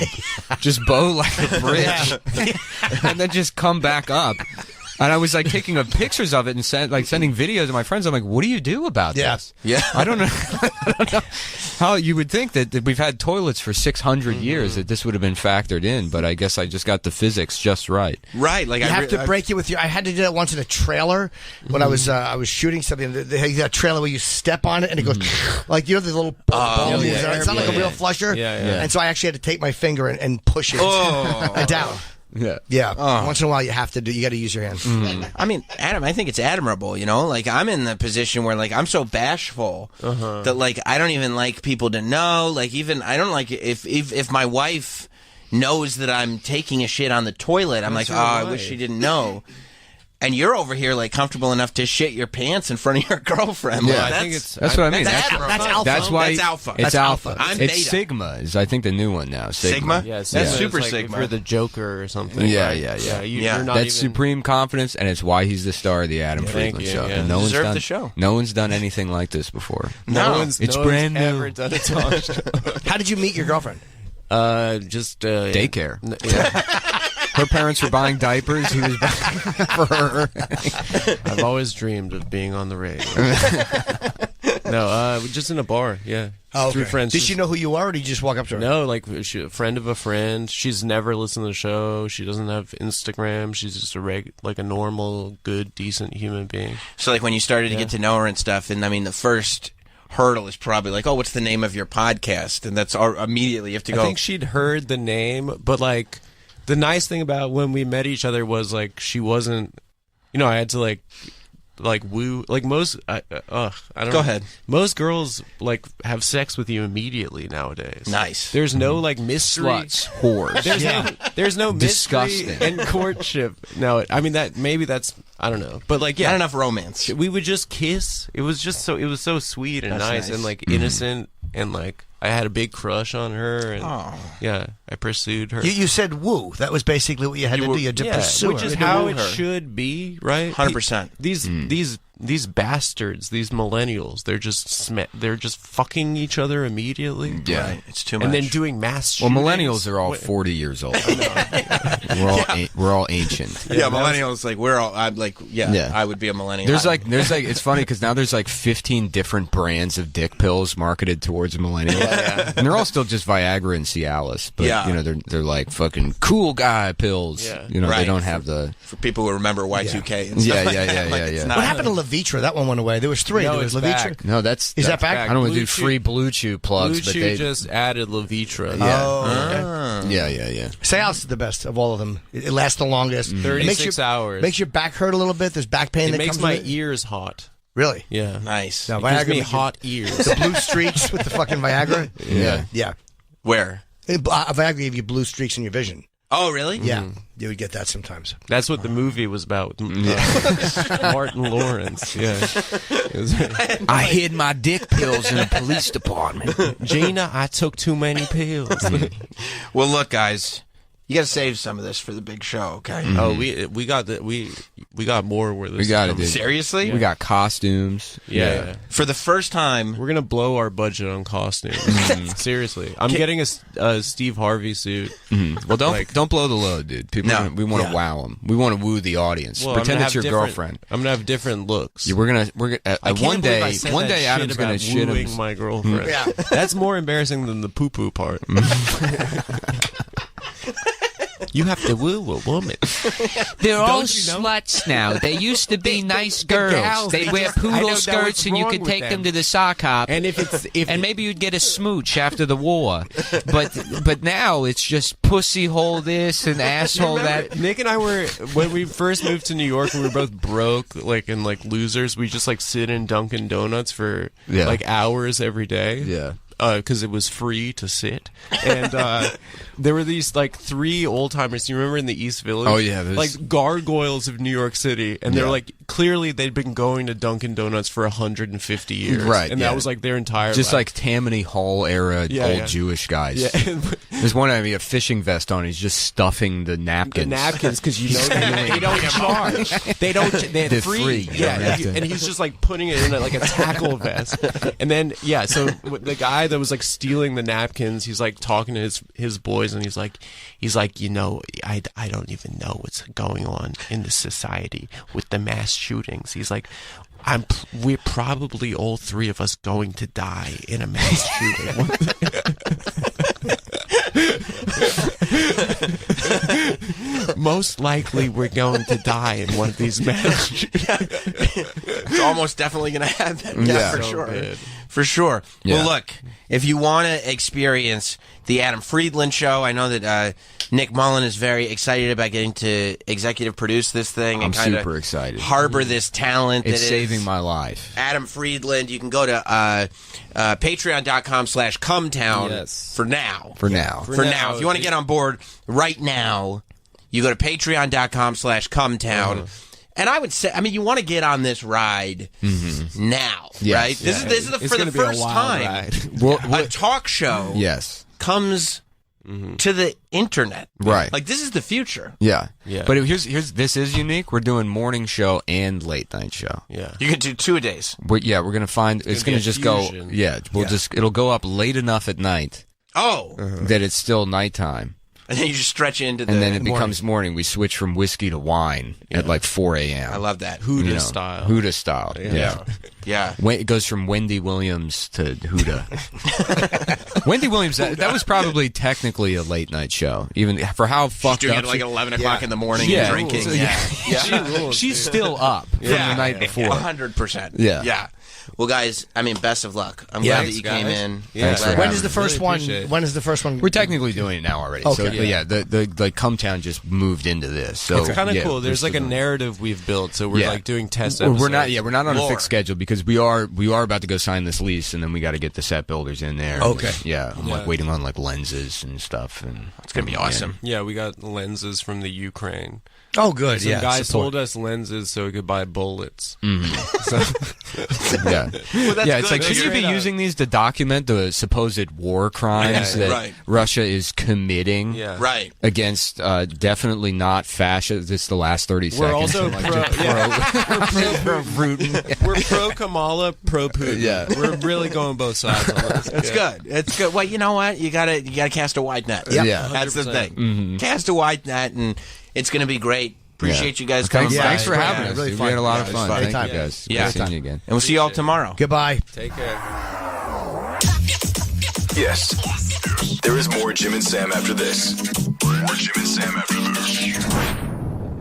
just bow like a bridge, and then just come back up. And I was like taking pictures of it and sending videos to my friends. I'm like, what do you do about this? Yeah. I don't know. I don't know how you would think that we've had toilets for 600 years that this would have been factored in, but I guess I just got the physics just right. right. Like You have to break it with your. I had to do that once in a trailer when I was shooting something. They had that trailer where you step on it and it goes like the little ball moves. yeah. It's not like a real flusher. Yeah. And so I actually had to take my finger and push it down. Yeah. Yeah. Once in a while you have to do. You got to use your hands. I mean, Adam, I think it's admirable, like I'm in the position where like I'm so bashful that like I don't even like people to know, like even I don't like if my wife knows that I'm taking a shit on the toilet, I'm like, I wish she didn't know. And you're over here like comfortable enough to shit your pants in front of your girlfriend. Yeah, Like, I think that's what I mean. That's alpha. That's why That's alpha. It's That's alpha. I'm It's beta. Sigma is I think the new one now. Sigma? Yeah, That's Sigma is super like Sigma. If you're the Joker or something. Yeah, right? yeah. You're not That's even, supreme confidence, and it's why he's the star of the Adam Friedland you, show. yeah. And no one's Deserve done the show. No one's done anything like this before. No. It's brand new. ever done a talk show. How did you meet your girlfriend? Just Daycare. Yeah. Her parents were buying diapers. He was buying for her. I've always dreamed of being on the radio. No, just in a bar. Yeah. Oh, Through okay. friends. Did she know who you are, or did you just walk up to her? No, like a friend of a friend. She's never listened to the show. She doesn't have Instagram. She's just a normal, good, decent human being. So like when you started to get to know her and stuff, and I mean the first hurdle is probably like, oh, what's the name of your podcast? And that's immediately you have to go. I think she'd heard the name, but like the nice thing about when we met each other was like she wasn't. I had to like woo, like most. I don't Go know. ahead. Most girls like have sex with you immediately nowadays. Nice. There's no like mystery. Sluts, whores. There's no mystery Disgusting. and courtship. No, I mean that's I don't know, but like Not enough romance. we would just kiss. It was so sweet and That's nice nice. and like innocent and like I had a big crush on her and yeah, I pursued her. You said woo. That was basically what you had to do. You had to pursue which her. is You had to how woo it her. should be, right? 100%. These bastards, these millennials, they're just fucking each other immediately. Yeah. Right. It's too much. And then doing mass Well, shootings. millennials are all 40 years old. We're all ancient. yeah, millennials like we're all. I'm like Yeah. I would be a millennial. There's like it's funny because now there's like 15 different brands of dick pills marketed towards millennials, and they're all still just Viagra and Cialis, but Yeah. they're like fucking cool guy pills. Yeah. They Right. don't have the for people who remember Y2K and stuff Yeah, like yeah, that. yeah, Like, yeah, it's yeah. not- What happened to Levitra? That one went away. There was three. No, there was it's Levitra. back. no. That's Is that back? I don't want to Blue do Chew- free Blue Chew plugs, Blue but Chew they just added Levitra. yeah. Cialis is the best of all of them. It lasts the longest. It 36 makes your, hours. Makes your back hurt a little bit. There's back pain It that makes comes my with it. ears hot. Really? Yeah. Nice. No, It gives Viagra me makes you- hot ears. The blue streaks with the fucking Viagra. Yeah. Yeah. Where? Viagra gave you blue streaks in your vision. Oh, really? Yeah. You would get that sometimes. That's what the movie was about. Martin Lawrence. Yeah. It was- I hid my dick pills in the police department. Gina, I took too many pills. Well, look, guys. You got to save some of this for the big show, okay? Oh, we got more where this We got it, comes. dude. Seriously? We got costumes. Yeah. For the first time, We're gonna blow our budget on costumes. Seriously, I'm getting a Steve Harvey suit. Well, don't blow the load, dude. People, we want to wow them. We want to woo the audience. Well, Pretend I'm it's your gonna have girlfriend. I'm gonna have different looks. Yeah, we're gonna I can't one believe day I said that Adam's shit gonna about shit wooing him. my girlfriend. Yeah. That's more embarrassing than the poo poo part. You have to woo a woman. They're all Don't you know? sluts now. They used to be nice girls. gals, They'd they wear just- I don't poodle know skirts, what's and you wrong could with take them them. to the sock hop. And if maybe you'd get a smooch after the war. But now it's just pussy hole this and asshole that. Nick and I were when we first moved to New York, we were both broke, and losers. We just sit in Dunkin' Donuts for hours every day. Yeah. Because it was free to sit, and there were these 3 old timers. You remember in the East Village? Oh, yeah, gargoyles of New York City, and they're clearly they'd been going to Dunkin' Donuts for 150 years, Right, And that was their entire Just life. like Tammany Hall era old Jewish guys. Yeah. There's one I mean, a fishing vest on. He's just stuffing the napkins. The napkins, because they don't charge. They're They're free. free. You don't have to- And he's just putting it in a tackle vest. And then so the guy that was stealing the napkins, he's talking to his boys, and he's like, I don't even know what's going on in this society with the mass shootings. He's like, we're probably all 3 of us going to die in a mass shooting. Most likely we're going to die in one of these mass shootings. it's almost definitely going to happen. Yeah, for So sure. good. For sure. Yeah. Well, look, if you want to experience the Adam Friedland show, I know that Nick Mullen is very excited about getting to executive produce this thing. I'm and kind super of excited. harbor this talent. It's that saving is my life. Adam Friedland. You can go to patreon.com/cumtown Yes. for now. For now. For now. If you want to get on board right now, you go to patreon.com/cumtown. And I would say, you want to get on this ride now, Yes. right? This is It's for the gonna be a first wild time ride. a talk show Yes. comes to the internet. Right. This is the future. Yeah. Yeah. But here's this is unique. We're doing morning show and late night show. Yeah. You can do 2 a days. We're gonna find it's be gonna a just fusion. go. Yeah. It'll go up late enough at night Oh, that it's still nighttime. and then you just stretch into the And then it becomes morning. We switch from whiskey to wine at 4 a.m. I love that. Huda style. Huda style. Yeah. Yeah. It goes from Wendy Williams to Huda. Wendy Williams, that was probably technically a late night show, even for how fucked Doing up. it at 11 o'clock in the morning Yeah. and drinking. So, Yeah. She's still up from the night before. 100%. Yeah. Yeah. Well, guys, best of luck. I'm Yeah. glad that you came in. Yeah. Thanks for When having is the me. first one? appreciate it. When is the first one? We're technically doing it now already. So Okay. yeah, the Cumtown just moved into this. So It's kind of yeah, cool. There's we're a still doing it. narrative we've built, so we're Yeah. doing test Well, episodes. we're not on a Lore. fixed schedule because we are about to go sign this lease, and then we got to get the set builders in there. Okay. Yeah, I'm waiting on lenses and stuff, and It's going to be awesome. Yeah, we got lenses from the Ukraine. Oh, good. Some Yeah. guy support. sold us lenses so we could buy bullets. yeah, yeah. It's good. should you be Straight up. using these to document the supposed war crimes Yeah, that right. Russia is committing? Yeah. Right. Against definitely not fascist. It's the last 30 seconds. We're also I'm pro, rooting. we're pro Kamala, pro Putin. Yeah. We're really going both sides on this. It's good. It's good. Well, you know what? You gotta cast a wide net. Yep. Yeah. That's the 100%. thing. Cast a wide net, and it's going to be great. Appreciate you guys coming Thanks, by. thanks for having us. really We fun. had a lot Yeah, of it was fun. fun. Thank Anytime. you guys. Yeah. Good seeing you again. And we'll see you all tomorrow. Goodbye. Take care. Yes. There is more Jim and Sam after this. More Jim and Sam after this.